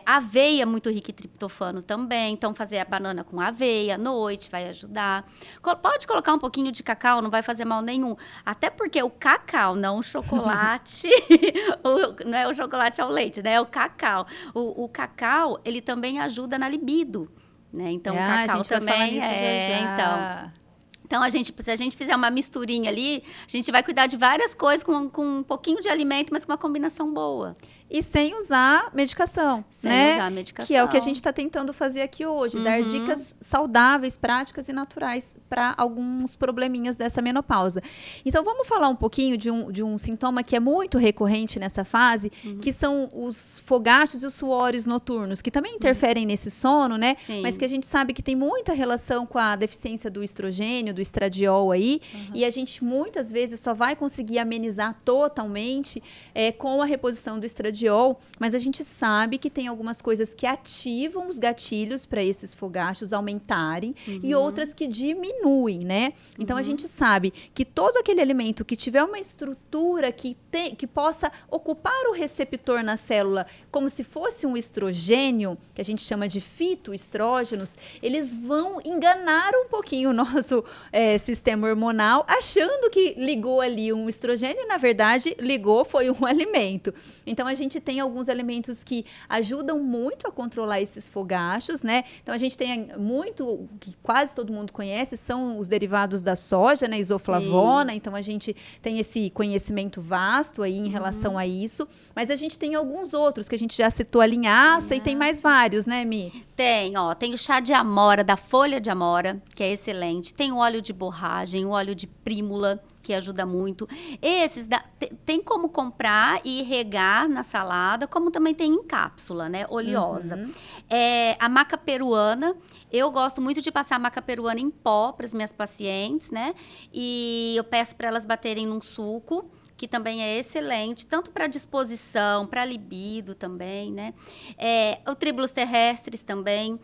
A aveia, muito rica em triptofano também. Então, fazer a banana com aveia à noite vai ajudar. Pode colocar um pouquinho de cacau, não vai fazer mal nenhum. Até porque o cacau, não o chocolate... não é o chocolate ao leite, né? É o cacau. O cacau, ele também ajuda na libido, né? Então, o cacau também Então, se a gente fizer uma misturinha ali, a gente vai cuidar de várias coisas com um pouquinho de alimento, mas com uma combinação boa. E sem usar medicação, Sem usar medicação. Que é o que a gente está tentando fazer aqui hoje, dar dicas saudáveis, práticas e naturais para alguns probleminhas dessa menopausa. Então, vamos falar um pouquinho de um sintoma que é muito recorrente nessa fase, que são os fogachos e os suores noturnos, que também interferem nesse sono, né? Sim. Mas que a gente sabe que tem muita relação com a deficiência do estrogênio, do estradiol aí, e a gente muitas vezes só vai conseguir amenizar totalmente com a reposição do estradiol, mas a gente sabe que tem algumas coisas que ativam os gatilhos para esses fogachos aumentarem e outras que diminuem, né? Então, a gente sabe que todo aquele alimento que tiver uma estrutura que possa ocupar o receptor na célula como se fosse um estrogênio, que a gente chama de fitoestrógenos, eles vão enganar um pouquinho o nosso sistema hormonal, achando que ligou ali um estrogênio e, na verdade, foi um alimento. Então, a gente tem alguns alimentos que ajudam muito a controlar esses fogachos, né? Então, a gente tem muito, que quase todo mundo conhece, são os derivados da soja, né? Isoflavona. Sim. Então, a gente tem esse conhecimento vasto aí em relação a isso. Mas a gente tem alguns outros, que a gente já citou a linhaça e tem mais vários, né, Mi? Tem o chá de amora, da folha de amora, que é excelente. Tem o óleo de borragem, o óleo de prímula, que ajuda muito. Esses tem como comprar e regar na salada, como também tem em cápsula, né? Oleosa. A maca peruana, eu gosto muito de passar a maca peruana em pó para as minhas pacientes, né? E eu peço para elas baterem num suco, que também é excelente, tanto para disposição, para libido também, né? O Tribulus terrestris também.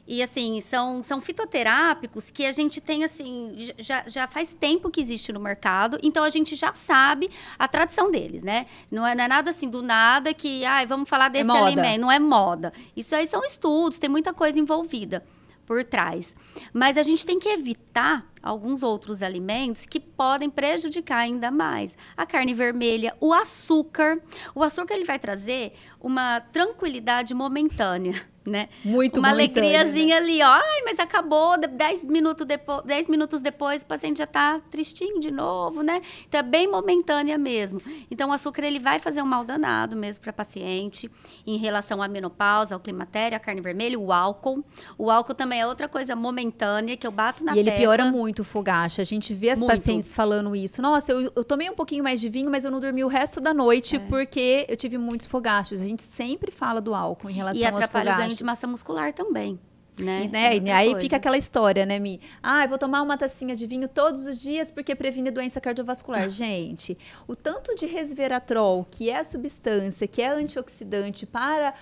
E, assim, são fitoterápicos que a gente tem, assim, já faz tempo que existe no mercado, então a gente já sabe a tradição deles, né? Não é nada assim do nada que, vamos falar desse alimento. Não é moda. Isso aí são estudos, tem muita coisa envolvida por trás. Mas a gente tem que evitar alguns outros alimentos que podem prejudicar ainda mais. A carne vermelha, o açúcar. O açúcar, ele vai trazer uma tranquilidade momentânea, né? Muito uma momentânea, alegriazinha, né? ali, ó. Mas acabou, 10 minutos depois, o paciente já tá tristinho de novo, né? Então, é bem momentânea mesmo. Então, o açúcar, ele vai fazer um mal danado mesmo para paciente, em relação à menopausa, ao climatério, à carne vermelha, o álcool. O álcool também é outra coisa momentânea, que eu bato na tecla. E ele piora muito o fogacho. A gente vê as pacientes falando isso. Nossa, eu tomei um pouquinho mais de vinho, mas eu não dormi o resto da noite porque eu tive muitos fogachos. A gente sempre fala do álcool em relação aos fogachos. E atrapalha o ganho de massa muscular também. Né? E aí fica aquela história, né, Mi? Eu vou tomar uma tacinha de vinho todos os dias porque previne doença cardiovascular. Gente, o tanto de resveratrol, que é a substância, que é antioxidante para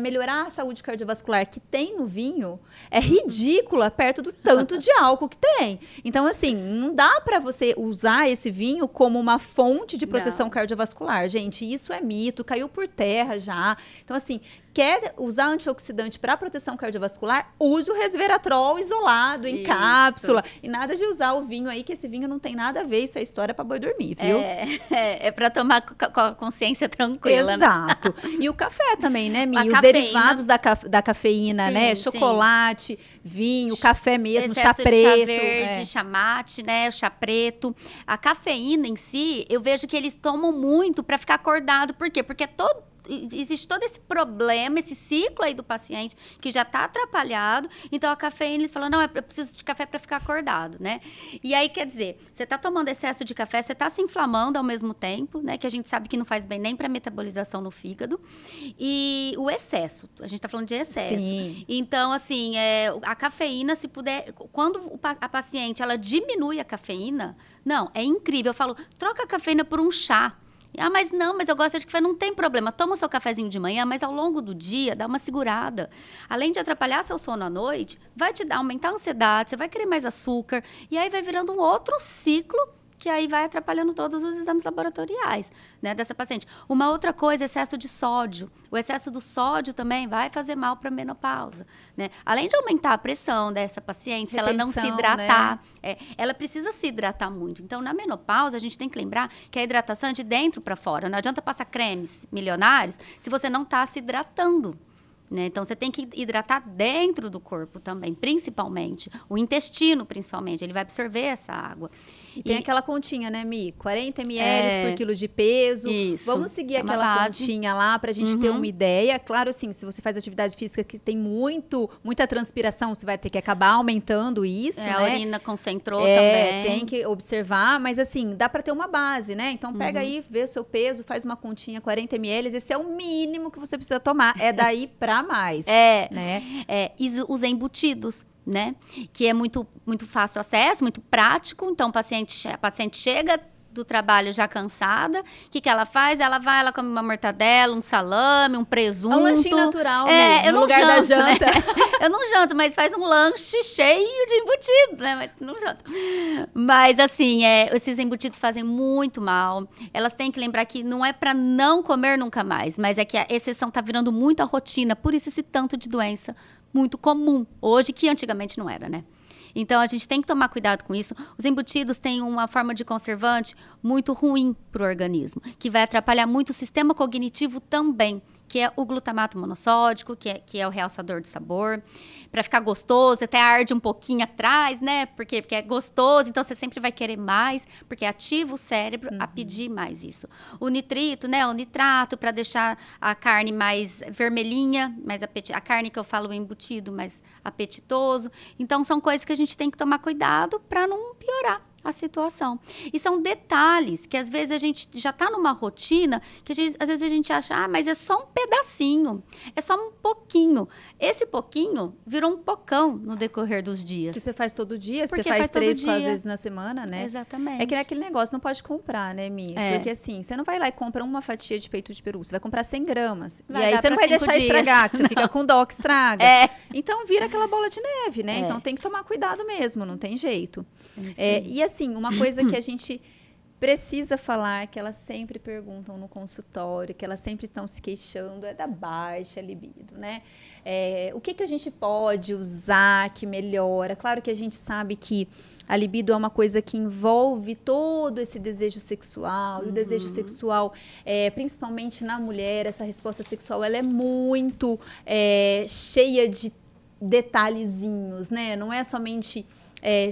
melhorar a saúde cardiovascular que tem no vinho, é ridícula perto do tanto de álcool que tem. Então, assim, não dá para você usar esse vinho como uma fonte de proteção cardiovascular. Gente, isso é mito, caiu por terra já. Então, assim, quer usar antioxidante para proteção cardiovascular, use o resveratrol isolado, em cápsula. E nada de usar o vinho aí, que esse vinho não tem nada a ver. Isso é história para boi dormir, viu? É para tomar com a consciência tranquila. Exato. Né? E o café também, né, Mi? Os cafeína. Derivados da cafeína, sim, né? Chocolate, vinho, café mesmo, excesso chá preto. Chá verde, chá mate, né? O chá preto. A cafeína em si, eu vejo que eles tomam muito para ficar acordado. Por quê? Porque existe todo esse problema, esse ciclo aí do paciente que já está atrapalhado. Então, a cafeína, eles falam, não, eu preciso de café para ficar acordado, né? E aí, quer dizer, você está tomando excesso de café, você está se inflamando ao mesmo tempo, né? Que a gente sabe que não faz bem nem para metabolização no fígado. E o excesso, a gente está falando de excesso. Sim. Então, assim, a cafeína, se puder... Quando a paciente, ela diminui a cafeína, não, é incrível. Eu falo, troca a cafeína por um chá. Mas eu gosto de café, não tem problema. Toma o seu cafezinho de manhã, mas ao longo do dia, dá uma segurada. Além de atrapalhar seu sono à noite, vai aumentar a ansiedade, você vai querer mais açúcar. E aí vai virando um outro ciclo que aí vai atrapalhando todos os exames laboratoriais, né, dessa paciente. Uma outra coisa, excesso de sódio. O excesso do sódio também vai fazer mal para a menopausa, né? Além de aumentar a pressão dessa paciente, se ela não se hidratar, né? Ela precisa se hidratar muito. Então, na menopausa, a gente tem que lembrar que a hidratação é de dentro para fora. Não adianta passar cremes milionários se você não está se hidratando. Né? Então, você tem que hidratar dentro do corpo também, principalmente. O intestino, principalmente. Ele vai absorver essa água. E tem aquela continha, né, Mi? 40 ml por quilo de peso. Isso. Vamos seguir aquela continha lá pra gente ter uma ideia. Claro, assim, se você faz atividade física que tem muita transpiração, você vai ter que acabar aumentando isso, né? A urina concentrou também. Tem que observar, mas assim, dá pra ter uma base, né? Então, pega aí, vê o seu peso, faz uma continha, 40 ml. Esse é o mínimo que você precisa tomar. É daí pra mais. Né? E os embutidos, né? Que é muito, muito fácil acesso, muito prático. Então, a paciente chega do trabalho já cansada. O que ela faz? Ela come uma mortadela, um salame, um presunto. Um lanchinho natural, eu no não lugar janto, da janta. Né? Eu não janto, mas faz um lanche cheio de embutido, né? Mas não janto. Mas, assim, esses embutidos fazem muito mal. Elas têm que lembrar que não é para não comer nunca mais, mas é que a exceção tá virando muito a rotina. Por isso esse tanto de doença muito comum hoje, que antigamente não era, né? Então, a gente tem que tomar cuidado com isso. Os embutidos têm uma forma de conservante muito ruim para o organismo, que vai atrapalhar muito o sistema cognitivo também, que é o glutamato monossódico, que é o realçador de sabor. Para ficar gostoso, até arde um pouquinho atrás, né? Porque é gostoso, então você sempre vai querer mais, porque ativa o cérebro a pedir mais isso. O nitrito, né? O nitrato, para deixar a carne mais vermelhinha, mais a carne que eu falo embutido, mais apetitoso. Então, são coisas que a gente tem que tomar cuidado para não piorar a situação. E são detalhes que às vezes a gente já está numa rotina que às vezes a gente acha, mas é só um pedacinho, é só um pouquinho. Esse pouquinho virou um pocão no decorrer dos dias. Que você faz todo dia, Porque você faz faz todo 3, 4 dia. vezes na semana, né? Exatamente. É que é aquele negócio, não pode comprar, né, Mi? Porque assim, você não vai lá e compra uma fatia de peito de peru, você vai comprar 100 gramas. Vai e aí dar você não pra vai 5 deixar dias. estragar, que você fica com dó que estraga. É. Então vira aquela bola de neve, né? É. Então tem que tomar cuidado mesmo, não tem jeito. Sim. E assim, uma coisa que a gente precisa falar, que elas sempre perguntam no consultório, que elas sempre estão se queixando, é da baixa libido, né? O que a gente pode usar que melhora? Claro que a gente sabe que a libido é uma coisa que envolve todo esse desejo sexual, e o desejo sexual, principalmente na mulher, essa resposta sexual, ela é muito cheia de detalhezinhos, né? Não é somente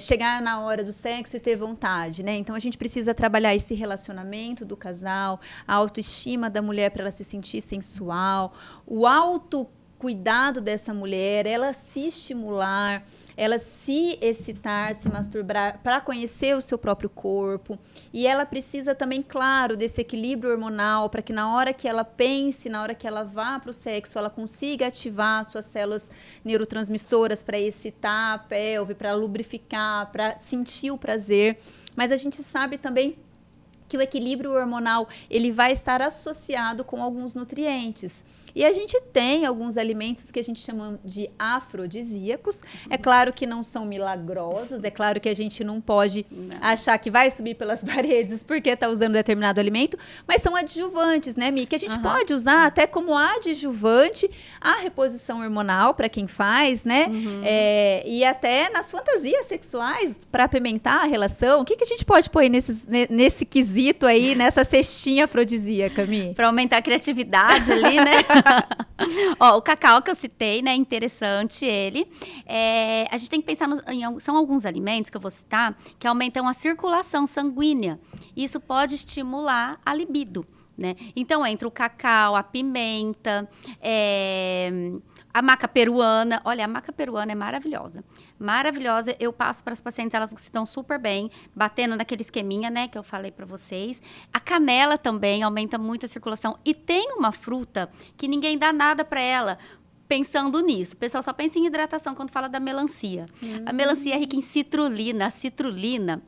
chegar na hora do sexo e ter vontade, né? Então a gente precisa trabalhar esse relacionamento do casal, a autoestima da mulher para ela se sentir sensual, o autocuidado dessa mulher, ela se estimular, ela se excitar, se masturbar para conhecer o seu próprio corpo. E ela precisa também, claro, desse equilíbrio hormonal para que na hora que ela pense, na hora que ela vá para o sexo, ela consiga ativar suas células neurotransmissoras para excitar a pelve, para lubrificar, para sentir o prazer. Mas a gente sabe também que o equilíbrio hormonal ele vai estar associado com alguns nutrientes. E a gente tem alguns alimentos que a gente chama de afrodisíacos. É claro que não são milagrosos, é claro que a gente não pode achar que vai subir pelas paredes porque está usando determinado alimento, mas são adjuvantes, né, Mi? Que a gente pode usar até como adjuvante à reposição hormonal para quem faz, né? E até nas fantasias sexuais para apimentar a relação. O que a gente pode pôr aí nesse quesito aí, nessa cestinha afrodisíaca, Mi? Para aumentar a criatividade ali, né? Ó, o cacau que eu citei, né? Interessante ele. A gente tem que pensar são alguns alimentos que eu vou citar que aumentam a circulação sanguínea. Isso pode estimular a libido, né? Então, entra o cacau, a pimenta, a maca peruana. Olha, a maca peruana é maravilhosa. Maravilhosa. Eu passo para as pacientes, elas se dão super bem, batendo naquele esqueminha, né, que eu falei para vocês. A canela também aumenta muito a circulação. E tem uma fruta que ninguém dá nada para ela, pensando nisso. O pessoal só pensa em hidratação quando fala da melancia. A melancia é rica em citrulina.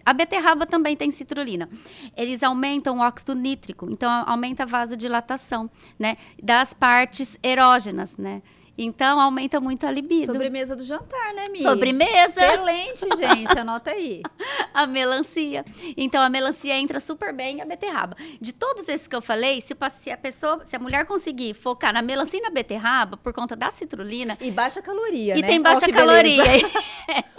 A beterraba também tem citrulina. Eles aumentam o óxido nítrico, então aumenta a vasodilatação, né, das partes erógenas, né? Então, aumenta muito a libido. Sobremesa do jantar, né, Mi? Sobremesa! Excelente, gente. Anota aí. A melancia. Então, a melancia entra super bem e a beterraba. De todos esses que eu falei, se a mulher conseguir focar na melancia e na beterraba, por conta da citrulina... E baixa caloria, e né? tem baixa caloria.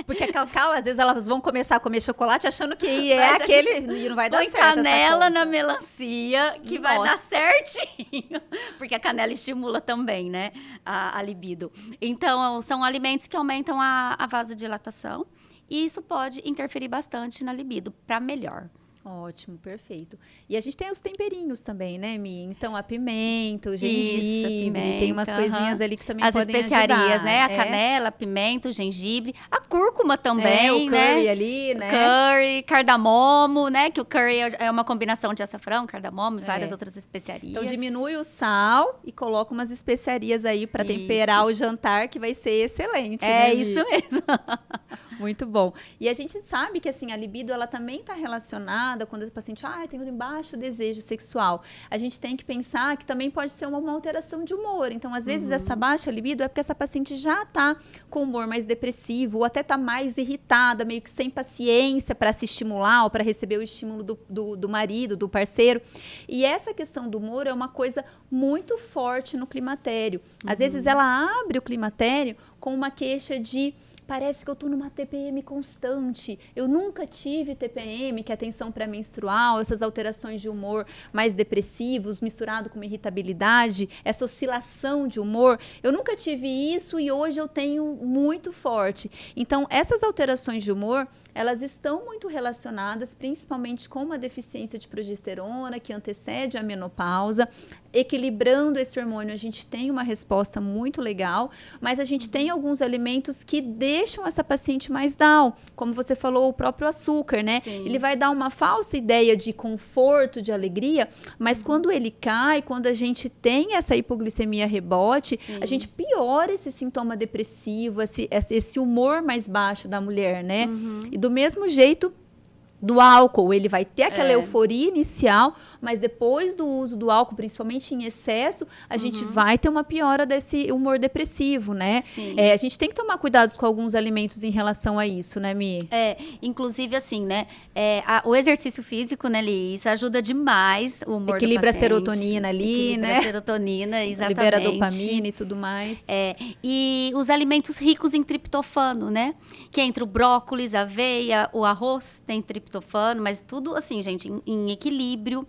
Porque a cacau, às vezes, elas vão começar a comer chocolate achando que aquele... E não vai dar certo. Põe canela na melancia, que vai dar certinho. Porque a canela estimula também, né? A libido. Então, são alimentos que aumentam a vasodilatação e isso pode interferir bastante na libido, para melhor. Ótimo, perfeito. E a gente tem os temperinhos também, né, Mi? Então, a pimenta, o gengibre, pimenta, tem umas coisinhas ali que também as podem especiarias, ajudar. né? A canela, a pimenta, o gengibre, a cúrcuma também, o curry né? ali, né? Curry, cardamomo, né? Que o curry é uma combinação de açafrão, cardamomo e várias outras especiarias. Então, diminui o sal e coloca umas especiarias aí para temperar o jantar, que vai ser excelente, né, Mi? Isso mesmo. Muito bom. E a gente sabe que, assim, a libido, ela também está relacionada quando o paciente, eu tenho baixo desejo sexual. A gente tem que pensar que também pode ser uma alteração de humor. Então, às vezes, essa baixa libido é porque essa paciente já está com humor mais depressivo ou até está mais irritada, meio que sem paciência para se estimular ou para receber o estímulo do marido, do parceiro. E essa questão do humor é uma coisa muito forte no climatério. Às vezes, ela abre o climatério com uma queixa de... Parece que eu estou numa TPM constante. Eu nunca tive TPM, que é a tensão pré-menstrual, essas alterações de humor mais depressivos, misturado com uma irritabilidade, essa oscilação de humor. Eu nunca tive isso e hoje eu tenho muito forte. Então, essas alterações de humor, elas estão muito relacionadas, principalmente com uma deficiência de progesterona, que antecede a menopausa. Equilibrando esse hormônio, a gente tem uma resposta muito legal, mas a gente tem alguns alimentos que deixam essa paciente mais down. Como você falou, o próprio açúcar, né? Sim. Ele vai dar uma falsa ideia de conforto, de alegria, mas quando ele cai, quando a gente tem essa hipoglicemia rebote, Sim. a gente piora esse sintoma depressivo, esse humor mais baixo da mulher, né? E do mesmo jeito do álcool, ele vai ter aquela euforia inicial, mas depois do uso do álcool, principalmente em excesso, a gente vai ter uma piora desse humor depressivo, né? Sim. A gente tem que tomar cuidados com alguns alimentos em relação a isso, né, Mi? Inclusive assim, né, o exercício físico, né, Li, isso ajuda demais o humor Equilibra do a paciente. serotonina ali, Equilibra né? a serotonina, exatamente. Libera dopamina e tudo mais. E os alimentos ricos em triptofano, né? Que entre o brócolis, a aveia, o arroz tem triptofano, mas tudo assim, gente, em equilíbrio.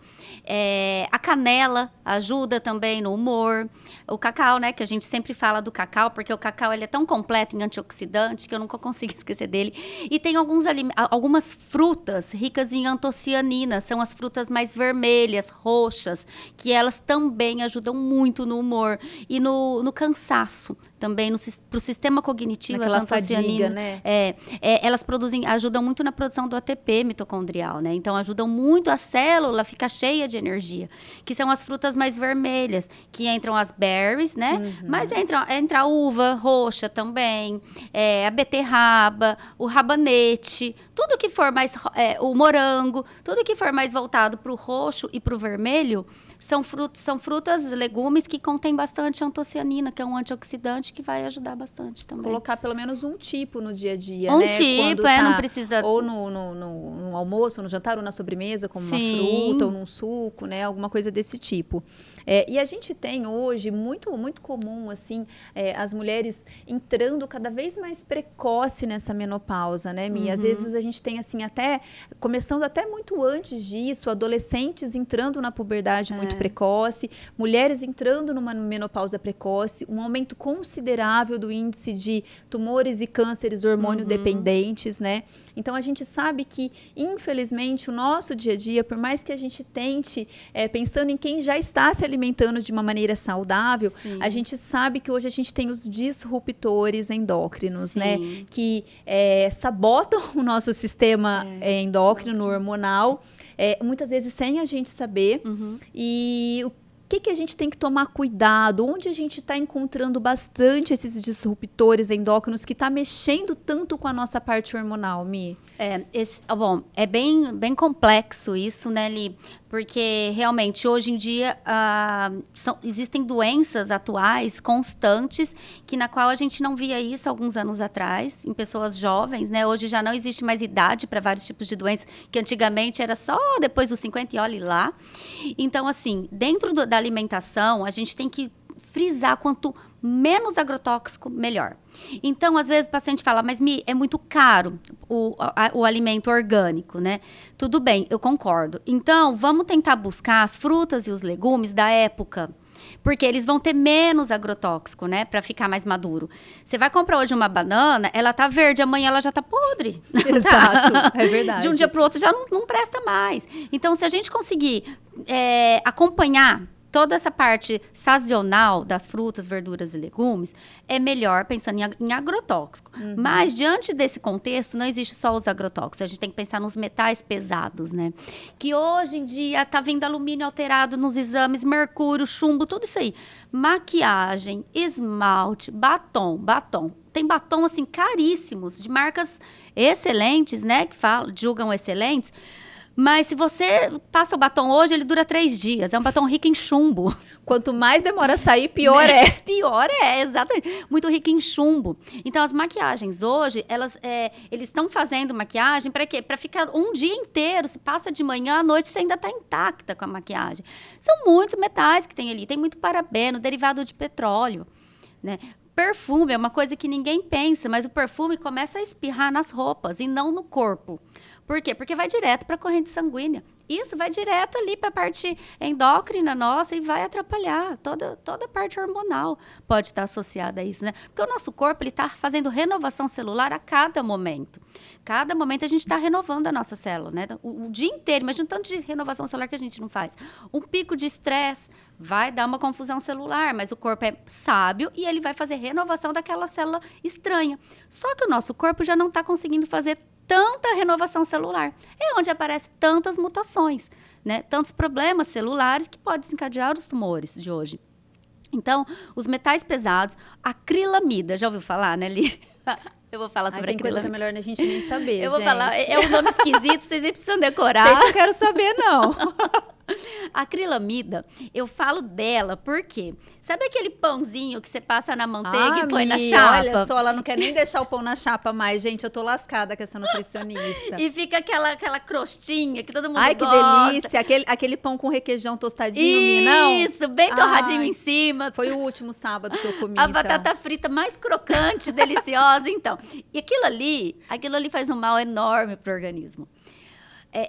A canela ajuda também no humor. O cacau, né? Que a gente sempre fala do cacau, porque o cacau ele é tão completo em antioxidante que eu nunca consigo esquecer dele. E tem algumas frutas ricas em antocianina, são as frutas mais vermelhas, roxas, que elas também ajudam muito no humor e no cansaço. Também para o sistema cognitivo, naquela as antocianinas, fadiga, né? Elas ajudam muito na produção do ATP mitocondrial, né? Então, ajudam muito a célula ficar cheia de energia. Que são as frutas mais vermelhas, que entram as berries, né? Mas entra a uva roxa também, a beterraba, o rabanete, tudo que for mais... o morango, tudo que for mais voltado para o roxo e para o vermelho, são frutas, legumes que contêm bastante antocianina, que é um antioxidante que vai ajudar bastante também. Colocar pelo menos um tipo no dia a dia, né? Quando não precisa... Ou no almoço, no jantar, ou na sobremesa, como uma fruta, ou num suco, né? Alguma coisa desse tipo. E a gente tem hoje, muito, muito comum, assim, as mulheres entrando cada vez mais precoce nessa menopausa, né, Mi? Às vezes a gente tem, assim, começando até muito antes disso, adolescentes entrando na puberdade muito precoce, mulheres entrando numa menopausa precoce, um aumento considerável do índice de tumores e cânceres hormônio dependentes, né? Então, a gente sabe que, infelizmente, o nosso dia a dia, por mais que a gente tente, pensando em quem já está se alimentando de uma maneira saudável, a gente sabe que hoje a gente tem os disruptores endócrinos, né? Que sabotam o nosso sistema endócrino, hormonal, muitas vezes sem a gente saber. E o que a gente tem que tomar cuidado? Onde a gente está encontrando bastante esses disruptores endócrinos que está mexendo tanto com a nossa parte hormonal, Mi? Bom, é bem complexo isso, né, Li? Porque realmente hoje em dia existem doenças atuais constantes na qual a gente não via isso alguns anos atrás em pessoas jovens, né? Hoje já não existe mais idade para vários tipos de doenças, que antigamente era só depois dos 50 e olhe lá. Então, assim, dentro da alimentação, a gente tem que frisar quanto menos agrotóxico, melhor. Então, às vezes o paciente fala, mas Mi, é muito caro o alimento orgânico, né? Tudo bem, eu concordo. Então, vamos tentar buscar as frutas e os legumes da época, porque eles vão ter menos agrotóxico, né? Para ficar mais maduro. Você vai comprar hoje uma banana, ela tá verde, amanhã ela já tá podre. Exato, é verdade. De um dia para o outro já não presta mais. Então, se a gente conseguir acompanhar toda essa parte sazonal das frutas, verduras e legumes, é melhor pensando em agrotóxico. Mas, diante desse contexto, não existe só os agrotóxicos. A gente tem que pensar nos metais pesados, né? Que hoje em dia tá vindo alumínio alterado nos exames, mercúrio, chumbo, tudo isso aí. Maquiagem, esmalte, batom. Tem batom, assim, caríssimos, de marcas excelentes, né? Que julgam excelentes. Mas se você passa o batom hoje, ele dura 3 dias. É um batom rico em chumbo. Quanto mais demora a sair, pior é. Pior exatamente. Muito rico em chumbo. Então, as maquiagens hoje, eles estão fazendo maquiagem para quê? Para ficar um dia inteiro. Se passa de manhã à noite, você ainda está intacta com a maquiagem. São muitos metais que tem ali. Tem muito parabeno, derivado de petróleo, né? Perfume é uma coisa que ninguém pensa, mas o perfume começa a espirrar nas roupas e não no corpo. Por quê? Porque vai direto para a corrente sanguínea isso vai direto ali para a parte endócrina nossa e vai atrapalhar toda a parte hormonal. Pode estar associada a isso, né? Porque o nosso corpo, ele está fazendo renovação celular a cada momento. Cada momento a gente está renovando a nossa célula, né? O dia inteiro, imagina o tanto de renovação celular que a gente não faz. Um pico de estresse vai dar uma confusão celular, mas o corpo é sábio e ele vai fazer renovação daquela célula estranha. Só que o nosso corpo já não está conseguindo fazer tanta renovação celular. É onde aparecem tantas mutações, né? Tantos problemas celulares que podem desencadear os tumores de hoje. Então, os metais pesados, acrilamida, já ouviu falar, né, Li? Eu vou falar sobre tem coisa que é melhor a gente nem saber, Eu vou gente. falar, é um nome esquisito, vocês nem precisam decorar. Vocês não quero saber, não. A acrilamida, eu falo dela porque sabe aquele pãozinho que você passa na manteiga e põe na chapa? Olha só, ela não quer nem deixar o pão na chapa mais, gente. Eu tô lascada com essa nutricionista. E fica aquela crostinha que todo mundo Ai, que gosta. delícia. Aquele pão com requeijão tostadinho, não? Isso, bem torradinho em cima. Foi o último sábado que eu comi, A então. batata frita mais crocante, deliciosa, então. E aquilo ali faz um mal enorme pro organismo.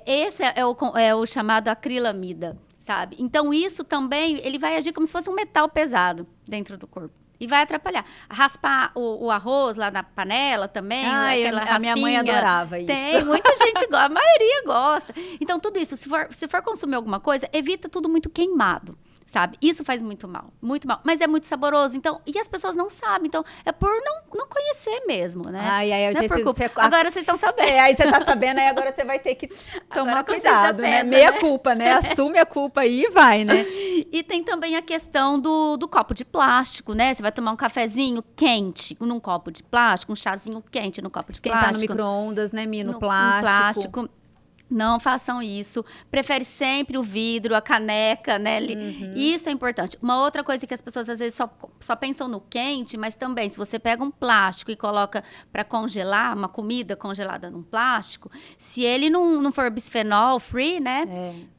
Esse é o chamado acrilamida, sabe? Então, isso também, ele vai agir como se fosse um metal pesado dentro do corpo. E vai atrapalhar. Raspar o arroz lá na panela também. Ai, a minha mãe adorava isso. Tem, muita gente gosta, a maioria gosta. Então, tudo isso, se for consumir alguma coisa, evita tudo muito queimado. Sabe? Isso faz muito mal, mas é muito saboroso, então, e as pessoas não sabem, então, é por não conhecer mesmo, né? Ai, não é por culpa. Agora vocês estão sabendo. Aí você tá sabendo, aí agora você vai ter que tomar Agora cuidado, né? peça, Meia né? culpa, né? Assume a culpa aí e vai, né? E tem também a questão do copo de plástico, né? Você vai tomar um cafezinho quente num copo de plástico, um chazinho quente no copo de Esquentar plástico. no micro-ondas, né, Mi? No No plástico. Não façam isso. Prefere sempre o vidro, a caneca, né? Isso é importante. Uma outra coisa que as pessoas às vezes só pensam no quente, mas também se você pega um plástico e coloca para congelar, uma comida congelada num plástico, se ele não for bisfenol free, né?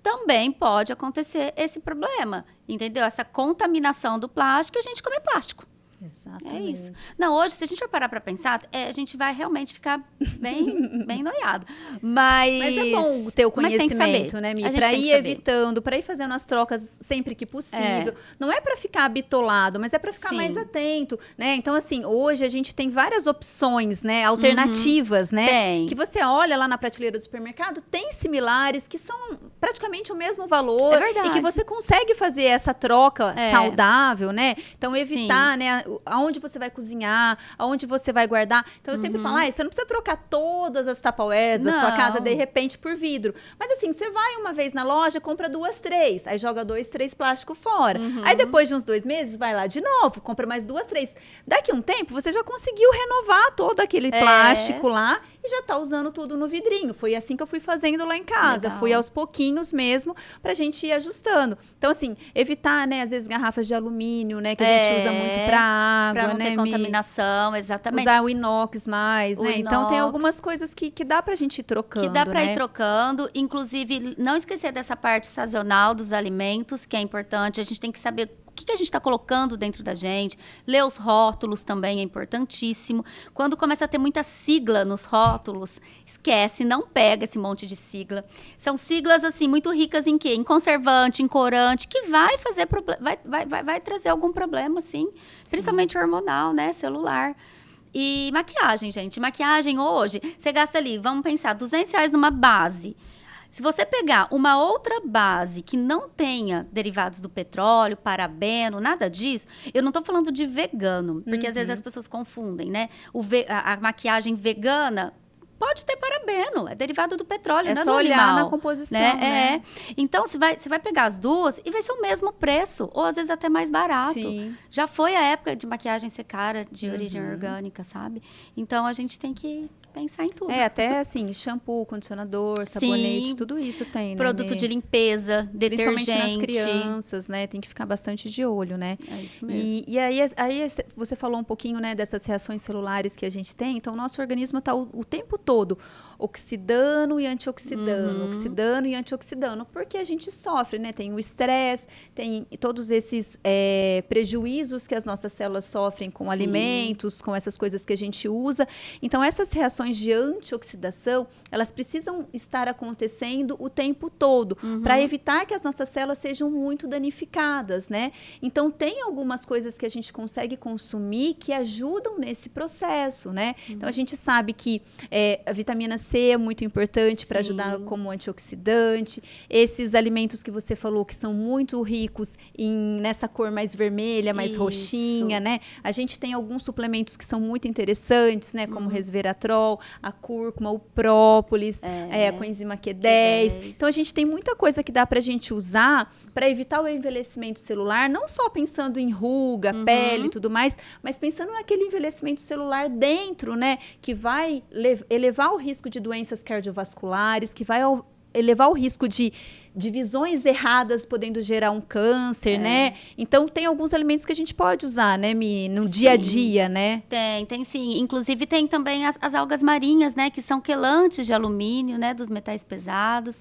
Também pode acontecer esse problema, entendeu? Essa contaminação do plástico e a gente come plástico. Exatamente. É isso. Não, hoje, se a gente for parar para pensar, a gente vai realmente ficar bem noiado. Mas é bom ter o conhecimento, né, Mi? Para ir evitando, para ir fazendo as trocas sempre que possível. Não é para ficar bitolado, mas é para ficar mais atento, né? Então, assim, hoje a gente tem várias opções, né? Alternativas, né? Tem. Que você olha lá na prateleira do supermercado, tem similares que são praticamente o mesmo valor. É verdade. E que você consegue fazer essa troca saudável, né? Então, evitar, né? Aonde você vai cozinhar, aonde você vai guardar. Então, eu sempre falo, você não precisa trocar todas as Tupperwares da sua casa, de repente, por vidro. Mas, assim, você vai uma vez na loja, compra 2, 3. Aí joga 2, 3 plásticos fora. Aí, depois de uns 2 meses, vai lá de novo, compra mais 2, 3. Daqui a um tempo, você já conseguiu renovar todo aquele plástico lá e já tá usando tudo no vidrinho. Foi assim que eu fui fazendo lá em casa. Legal. Fui aos pouquinhos mesmo, pra gente ir ajustando. Então, assim, evitar, né, às vezes, garrafas de alumínio, né, que a gente usa muito pra água, pra não né, ter contaminação, exatamente. Usar o inox mais, né? Inox. Então, tem algumas coisas que dá pra gente ir trocando, Que dá para né? ir trocando. Inclusive, não esquecer dessa parte sazonal dos alimentos, que é importante. A gente tem que saber o que a gente está colocando dentro da gente. Ler os rótulos também é importantíssimo. Quando começa a ter muita sigla nos rótulos, esquece, não pega esse monte de sigla. São siglas, assim, muito ricas em quê? Em conservante, em corante, que vai fazer vai trazer algum problema, sim. Principalmente hormonal, né? Celular. E maquiagem, gente. Maquiagem hoje, você gasta ali, vamos pensar, R$200 numa base. Se você pegar uma outra base que não tenha derivados do petróleo, parabeno, nada disso, eu não tô falando de vegano, porque às vezes as pessoas confundem, né? A maquiagem vegana pode ter parabeno, é derivado do petróleo, não é só do olhar animal, na composição, né? Então, você vai pegar as duas e vai ser o mesmo preço, ou às vezes até mais barato. Sim. Já foi a época de maquiagem ser cara, de origem orgânica, sabe? Então, a gente tem que pensar em tudo. Até assim, shampoo, condicionador, sabonete, tudo isso tem, né? Produto de limpeza, detergente. Principalmente nas crianças, né? Tem que ficar bastante de olho, né? É isso mesmo. E aí você falou um pouquinho, né, dessas reações celulares que a gente tem. Então, o nosso organismo está o tempo todo oxidando e antioxidando, oxidando e antioxidando, porque a gente sofre, né? Tem o estresse, tem todos esses prejuízos que as nossas células sofrem com alimentos, com essas coisas que a gente usa. Então, essas reações de antioxidação, elas precisam estar acontecendo o tempo todo, para evitar que as nossas células sejam muito danificadas, né? Então, tem algumas coisas que a gente consegue consumir que ajudam nesse processo, né? Então, a gente sabe que a vitamina C é muito importante para ajudar como antioxidante. Esses alimentos que você falou que são muito ricos nessa cor mais vermelha, mais roxinha, né? A gente tem alguns suplementos que são muito interessantes, né? Como o resveratrol, a cúrcuma, o própolis, a coenzima Q10. Então, a gente tem muita coisa que dá para a gente usar para evitar o envelhecimento celular, não só pensando em ruga, pele e tudo mais, mas pensando naquele envelhecimento celular dentro, né? Que vai elevar o risco de doenças cardiovasculares, que vai elevar o risco de visões erradas podendo gerar um câncer, né? Então, tem alguns alimentos que a gente pode usar, né, Mi, no dia a dia, né? Tem sim. Inclusive, tem também as algas marinhas, né, que são quelantes de alumínio, né, dos metais pesados.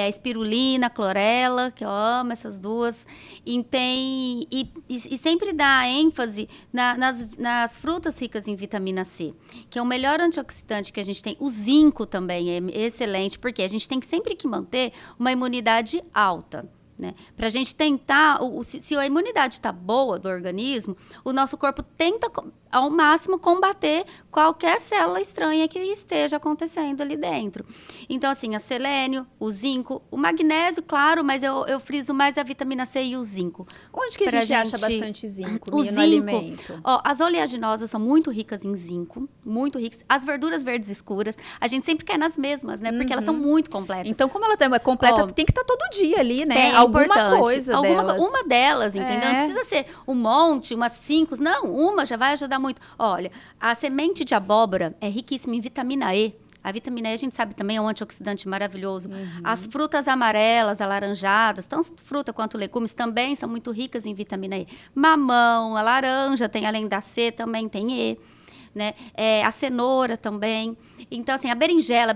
Espirulina, clorela, que eu amo essas duas. E sempre dá ênfase nas frutas ricas em vitamina C, que é o melhor antioxidante que a gente tem. O zinco também é excelente, porque a gente tem sempre que manter uma imunidade alta, né? Para a gente tentar, se a imunidade está boa do organismo, o nosso corpo tenta ao máximo combater qualquer célula estranha que esteja acontecendo ali dentro. Então, assim, a selênio, o zinco, o magnésio, claro, mas eu friso mais a vitamina C e o zinco. Onde que a gente acha bastante zinco no zinco, alimento? As oleaginosas são muito ricas em zinco, muito ricas. As verduras verdes escuras, a gente sempre quer nas mesmas, né? Porque elas são muito completas. Então, como ela é completa, tem que estar todo dia ali, né? Alguma coisa delas. Uma delas, entendeu? Não precisa ser um monte, umas 5. Não, uma já vai ajudar muito. Olha, a semente de abóbora é riquíssima em vitamina E. A vitamina E, a gente sabe também, é um antioxidante maravilhoso. As frutas amarelas, alaranjadas, tanto fruta quanto legumes, também são muito ricas em vitamina E. Mamão, a laranja, tem além da C, também tem E. Né? A cenoura também. Então, assim, a berinjela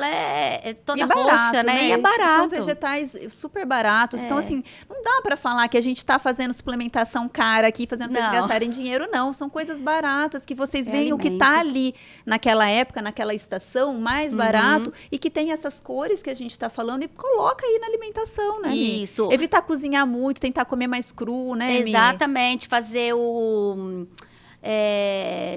é toda roxa, né? E é barato. São vegetais super baratos. Então, assim, não dá para falar que a gente está fazendo suplementação cara aqui, fazendo vocês gastarem dinheiro, não. São coisas baratas que vocês veem o que está ali naquela época, naquela estação, mais barato, e que tem essas cores que a gente está falando e coloca aí na alimentação, né, Mi? Isso. Evitar cozinhar muito, tentar comer mais cru, né, Mi? Exatamente. Fazer o...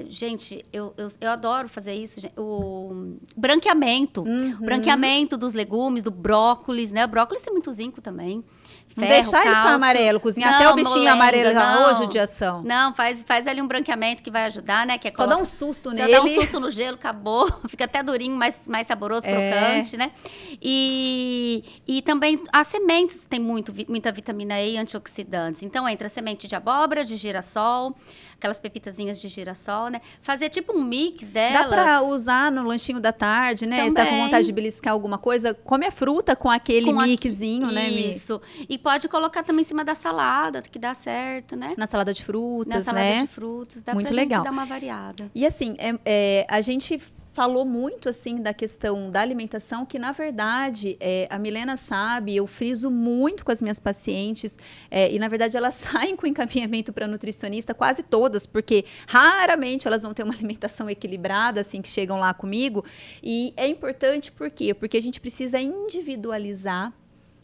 gente, eu adoro fazer isso, gente. O branqueamento. Branqueamento dos legumes, do brócolis, né? O brócolis tem muito zinco também. Não deixar ele ficar amarelo, cozinhar até o bichinho amarelo, ô judiação. Não, faz ali um branqueamento que vai ajudar, né? Que só dá um susto nele. Só dá um susto no gelo, acabou. Fica até durinho, mais saboroso, crocante, né? E também as sementes têm muita vitamina E e antioxidantes. Então, entra a semente de abóbora, de girassol, aquelas pepitazinhas de girassol, né? Fazer tipo um mix delas. Dá pra usar no lanchinho da tarde, né? Também. Se tá com vontade de beliscar alguma coisa, come a fruta com aquele mixzinho, né, Mi? Isso. E pode colocar também em cima da salada, que dá certo, né? Na salada de frutas, Na salada de frutas, dá muito pra legal. gente dar uma variada. E assim, a gente falou muito, assim, da questão da alimentação, que, na verdade, a Milena sabe, eu friso muito com as minhas pacientes, e, na verdade, elas saem com encaminhamento para nutricionista, quase todas, porque raramente elas vão ter uma alimentação equilibrada, assim, que chegam lá comigo, e é importante, por quê? Porque a gente precisa individualizar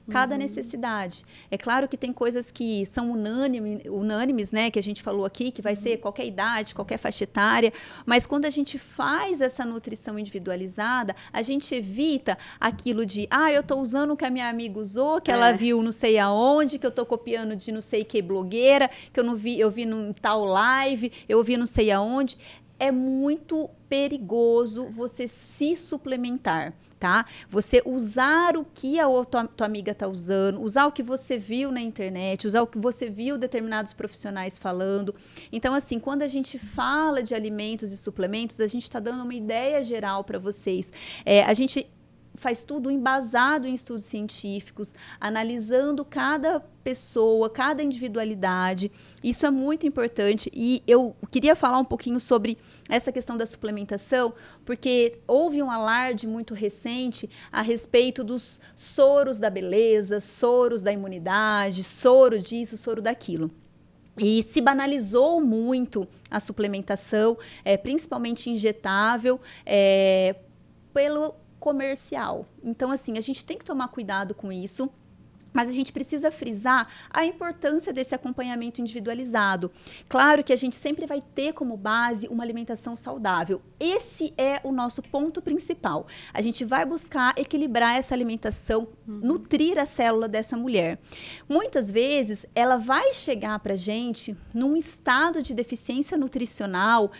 cada necessidade. É claro que tem coisas que são unânimes, né, que a gente falou aqui, que vai ser qualquer idade, qualquer faixa etária, mas quando a gente faz essa nutrição individualizada, a gente evita aquilo de, eu tô usando o que a minha amiga usou, que ela viu não sei aonde, que eu tô copiando de não sei que blogueira, que eu vi num tal live, eu vi não sei aonde. É muito perigoso você se suplementar, tá? Você usar o que a tua amiga está usando, usar o que você viu na internet, usar o que você viu determinados profissionais falando. Então, assim, quando a gente fala de alimentos e suplementos, a gente está dando uma ideia geral para vocês. A gente faz tudo embasado em estudos científicos, analisando cada pessoa, cada individualidade. Isso é muito importante. E eu queria falar um pouquinho sobre essa questão da suplementação, porque houve um alarde muito recente a respeito dos soros da beleza, soros da imunidade, soro disso, soro daquilo. E se banalizou muito a suplementação, principalmente injetável, pelo comercial. Então, assim, a gente tem que tomar cuidado com isso. Mas a gente precisa frisar a importância desse acompanhamento individualizado. Claro que a gente sempre vai ter como base uma alimentação saudável. Esse é o nosso ponto principal. A gente vai buscar equilibrar essa alimentação, nutrir a célula dessa mulher. Muitas vezes, ela vai chegar para a gente num estado de deficiência nutricional,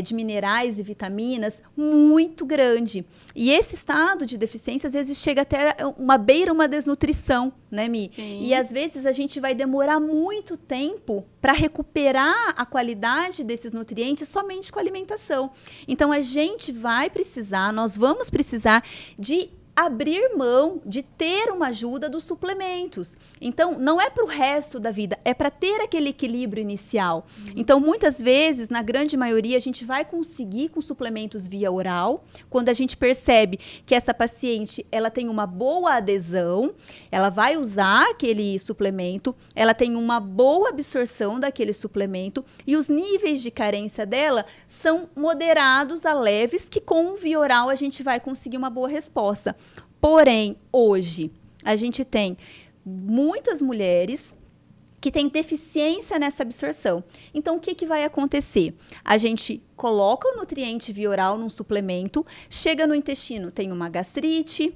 de minerais e vitaminas, muito grande. E esse estado de deficiência, às vezes, chega até uma desnutrição, né, Mi? Sim. E às vezes a gente vai demorar muito tempo para recuperar a qualidade desses nutrientes somente com a alimentação. Então nós vamos precisar de abrir mão de ter uma ajuda dos suplementos. Então, não é para o resto da vida, é para ter aquele equilíbrio inicial. Então, muitas vezes, na grande maioria, a gente vai conseguir com suplementos via oral, quando a gente percebe que essa paciente, ela tem uma boa adesão, ela vai usar aquele suplemento, ela tem uma boa absorção daquele suplemento e os níveis de carência dela são moderados a leves, que com o via oral a gente vai conseguir uma boa resposta. Porém, hoje, a gente tem muitas mulheres que têm deficiência nessa absorção. Então, o que vai acontecer? A gente coloca o nutriente via oral num suplemento, chega no intestino, tem uma gastrite,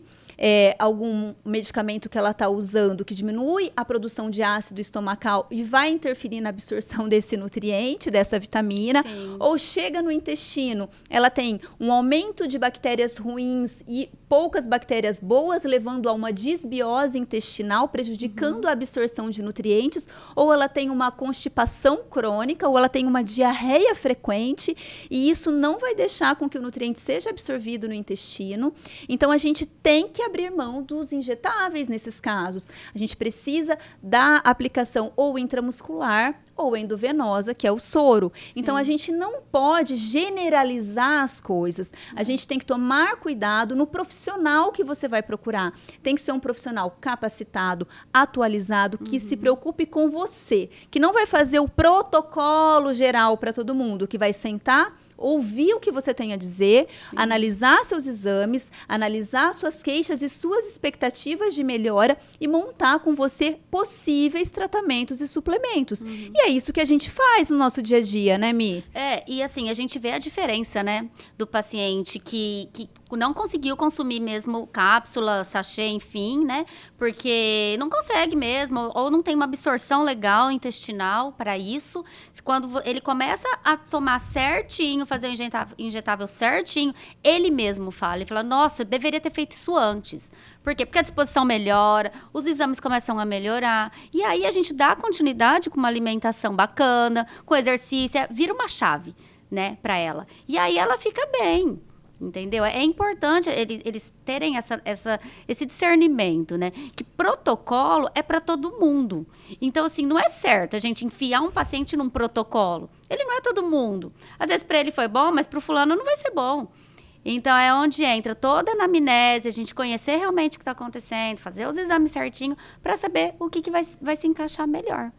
algum medicamento que ela está usando que diminui a produção de ácido estomacal e vai interferir na absorção desse nutriente, dessa vitamina. Sim. Ou chega no intestino, ela tem um aumento de bactérias ruins e poucas bactérias boas, levando a uma disbiose intestinal, prejudicando a absorção de nutrientes, ou ela tem uma constipação crônica, ou ela tem uma diarreia frequente, e isso não vai deixar com que o nutriente seja absorvido no intestino. Então, a gente tem que abrir mão dos injetáveis nesses casos. A gente precisa da aplicação ou intramuscular ou endovenosa, que é o soro. Sim. Então, a gente não pode generalizar as coisas. A gente tem que tomar cuidado no profissional que você vai procurar. Tem que ser um profissional capacitado, atualizado, que se preocupe com você, que não vai fazer o protocolo geral para todo mundo, que vai sentar, ouvir o que você tem a dizer, sim, analisar seus exames, analisar suas queixas e suas expectativas de melhora e montar com você possíveis tratamentos e suplementos. E é isso que a gente faz no nosso dia a dia, né, Mi? E assim, a gente vê a diferença, né, do paciente que não conseguiu consumir mesmo cápsula, sachê, enfim, né, porque não consegue mesmo, ou não tem uma absorção legal intestinal para isso. Quando ele começa a tomar certinho, fazer o injetável certinho, ele mesmo fala, ele fala, nossa, eu deveria ter feito isso antes. Por quê? Porque a disposição melhora, os exames começam a melhorar, e aí a gente dá continuidade com uma alimentação bacana, com exercício, vira uma chave, né, para ela. E aí ela fica bem. Entendeu? É importante eles terem esse discernimento, né? Que protocolo é para todo mundo. Então, assim, não é certo a gente enfiar um paciente num protocolo. Ele não é todo mundo. Às vezes, para ele foi bom, mas para o fulano não vai ser bom. Então, é onde entra toda a anamnese, a gente conhecer realmente o que está acontecendo, fazer os exames certinho, para saber o que vai se encaixar melhor.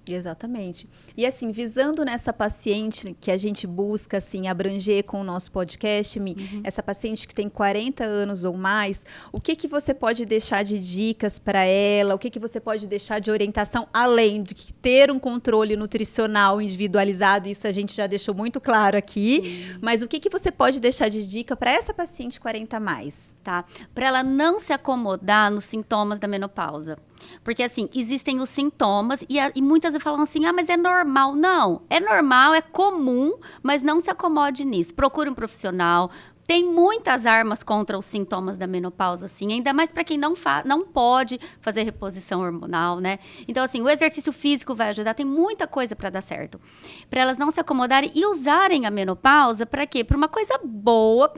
Exatamente. E assim, visando nessa paciente que a gente busca assim abranger com o nosso podcast, essa paciente que tem 40 anos ou mais, o que você pode deixar de dicas para ela? O que você pode deixar de orientação, além de ter um controle nutricional individualizado? Isso a gente já deixou muito claro aqui. Mas o que você pode deixar de dica para essa paciente 40 a mais? Tá. Para ela não se acomodar nos sintomas da menopausa. Porque, assim, existem os sintomas e muitas falam assim, mas é normal. Não, é normal, é comum, mas não se acomode nisso. Procure um profissional. Tem muitas armas contra os sintomas da menopausa, assim, ainda mais para quem não pode fazer reposição hormonal, né? Então, assim, o exercício físico vai ajudar, tem muita coisa para dar certo. Para elas não se acomodarem e usarem a menopausa para quê? Para uma coisa boa,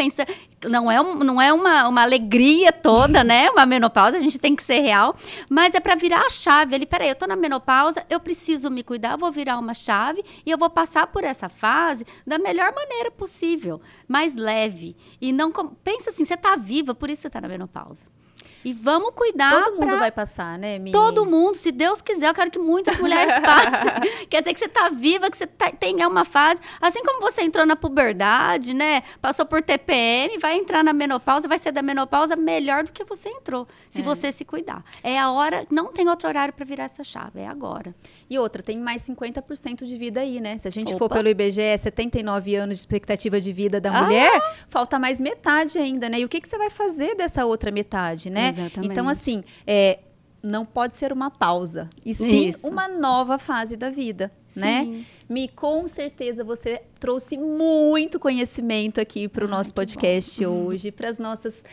Não é uma alegria toda, né? Uma menopausa, a gente tem que ser real. Mas é para virar a chave. Ele, peraí, eu tô na menopausa, eu preciso me cuidar, eu vou virar uma chave e eu vou passar por essa fase da melhor maneira possível. Mais leve. E não... Pensa assim, você tá viva, por isso você tá na menopausa. E vamos cuidar. Todo mundo vai passar, né, Mi? Todo mundo, se Deus quiser, eu quero que muitas mulheres passem. Quer dizer que você tá viva, que você tenha uma fase. Assim como você entrou na puberdade, né? Passou por TPM, vai entrar na menopausa, vai ser da menopausa melhor do que você entrou. Se você se cuidar. É a hora, não tem outro horário para virar essa chave, é agora. E outra, tem mais 50% de vida aí, né? Se a gente for pelo IBGE, 79 anos de expectativa de vida da mulher, falta mais metade ainda, né? E o que você vai fazer dessa outra metade, né? Exatamente. Então, assim, não pode ser uma pausa, e sim uma nova fase da vida, né? Mi, com certeza você trouxe muito conhecimento aqui para o nosso podcast hoje, para as nossas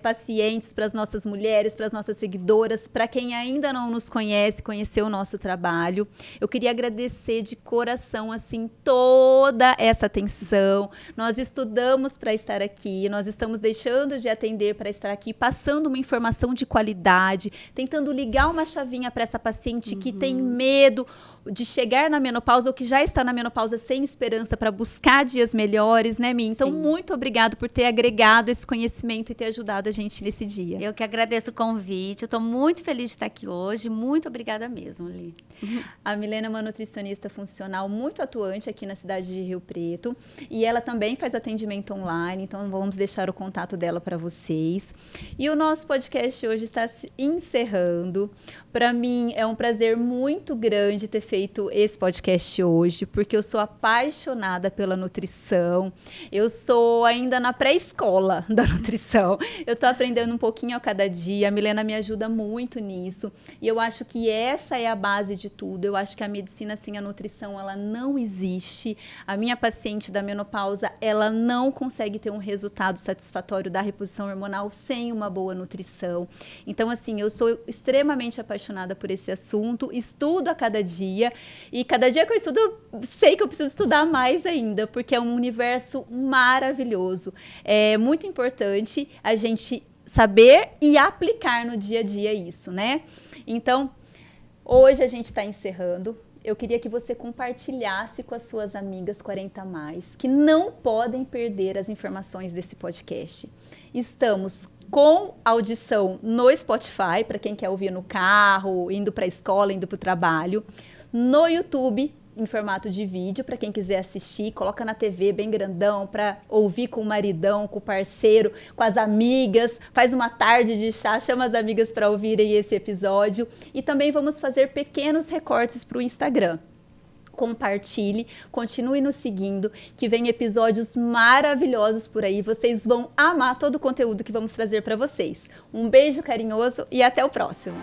pacientes, para as nossas mulheres, para as nossas seguidoras, para quem ainda não nos conhece, conhecer o nosso trabalho. Eu queria agradecer de coração, assim, toda essa atenção. Nós estudamos para estar aqui, nós estamos deixando de atender para estar aqui, passando uma informação de qualidade, tentando ligar uma chavinha para essa paciente que tem medo de chegar na menopausa ou que já está na menopausa sem esperança para buscar dias melhores, né, Mi? Então, muito obrigado por ter agregado esse conhecimento e ter ajudado a gente nesse dia. Eu que agradeço o convite, eu estou muito feliz de estar aqui hoje, muito obrigada mesmo, Li. A Milena é uma nutricionista funcional muito atuante aqui na cidade de Rio Preto e ela também faz atendimento online, então vamos deixar o contato dela para vocês. E o nosso podcast hoje está se encerrando. Para mim é um prazer muito grande ter feito esse podcast hoje, porque eu sou apaixonada pela nutrição. Eu sou ainda na pré-escola da nutrição. Eu estou aprendendo um pouquinho a cada dia. A Milena me ajuda muito nisso. E eu acho que essa é a base de tudo. Eu acho que a medicina sem a nutrição, ela não existe. A minha paciente da menopausa, ela não consegue ter um resultado satisfatório da reposição hormonal sem uma boa nutrição. Então, assim, eu sou extremamente apaixonada por esse assunto. Estudo a cada dia. E cada dia que eu estudo, eu sei que eu preciso estudar mais ainda, porque é um universo maravilhoso. É muito importante a gente saber e aplicar no dia a dia isso, né? Então, hoje a gente está encerrando. Eu queria que você compartilhasse com as suas amigas 40+, que não podem perder as informações desse podcast. Estamos com audição no Spotify, para quem quer ouvir no carro, indo para a escola, indo para o trabalho. No YouTube, em formato de vídeo, para quem quiser assistir, coloca na TV bem grandão, para ouvir com o maridão, com o parceiro, com as amigas, faz uma tarde de chá, chama as amigas para ouvirem esse episódio. E também vamos fazer pequenos recortes para o Instagram. Compartilhe, continue nos seguindo, que vem episódios maravilhosos por aí. Vocês vão amar todo o conteúdo que vamos trazer para vocês. Um beijo carinhoso e até o próximo.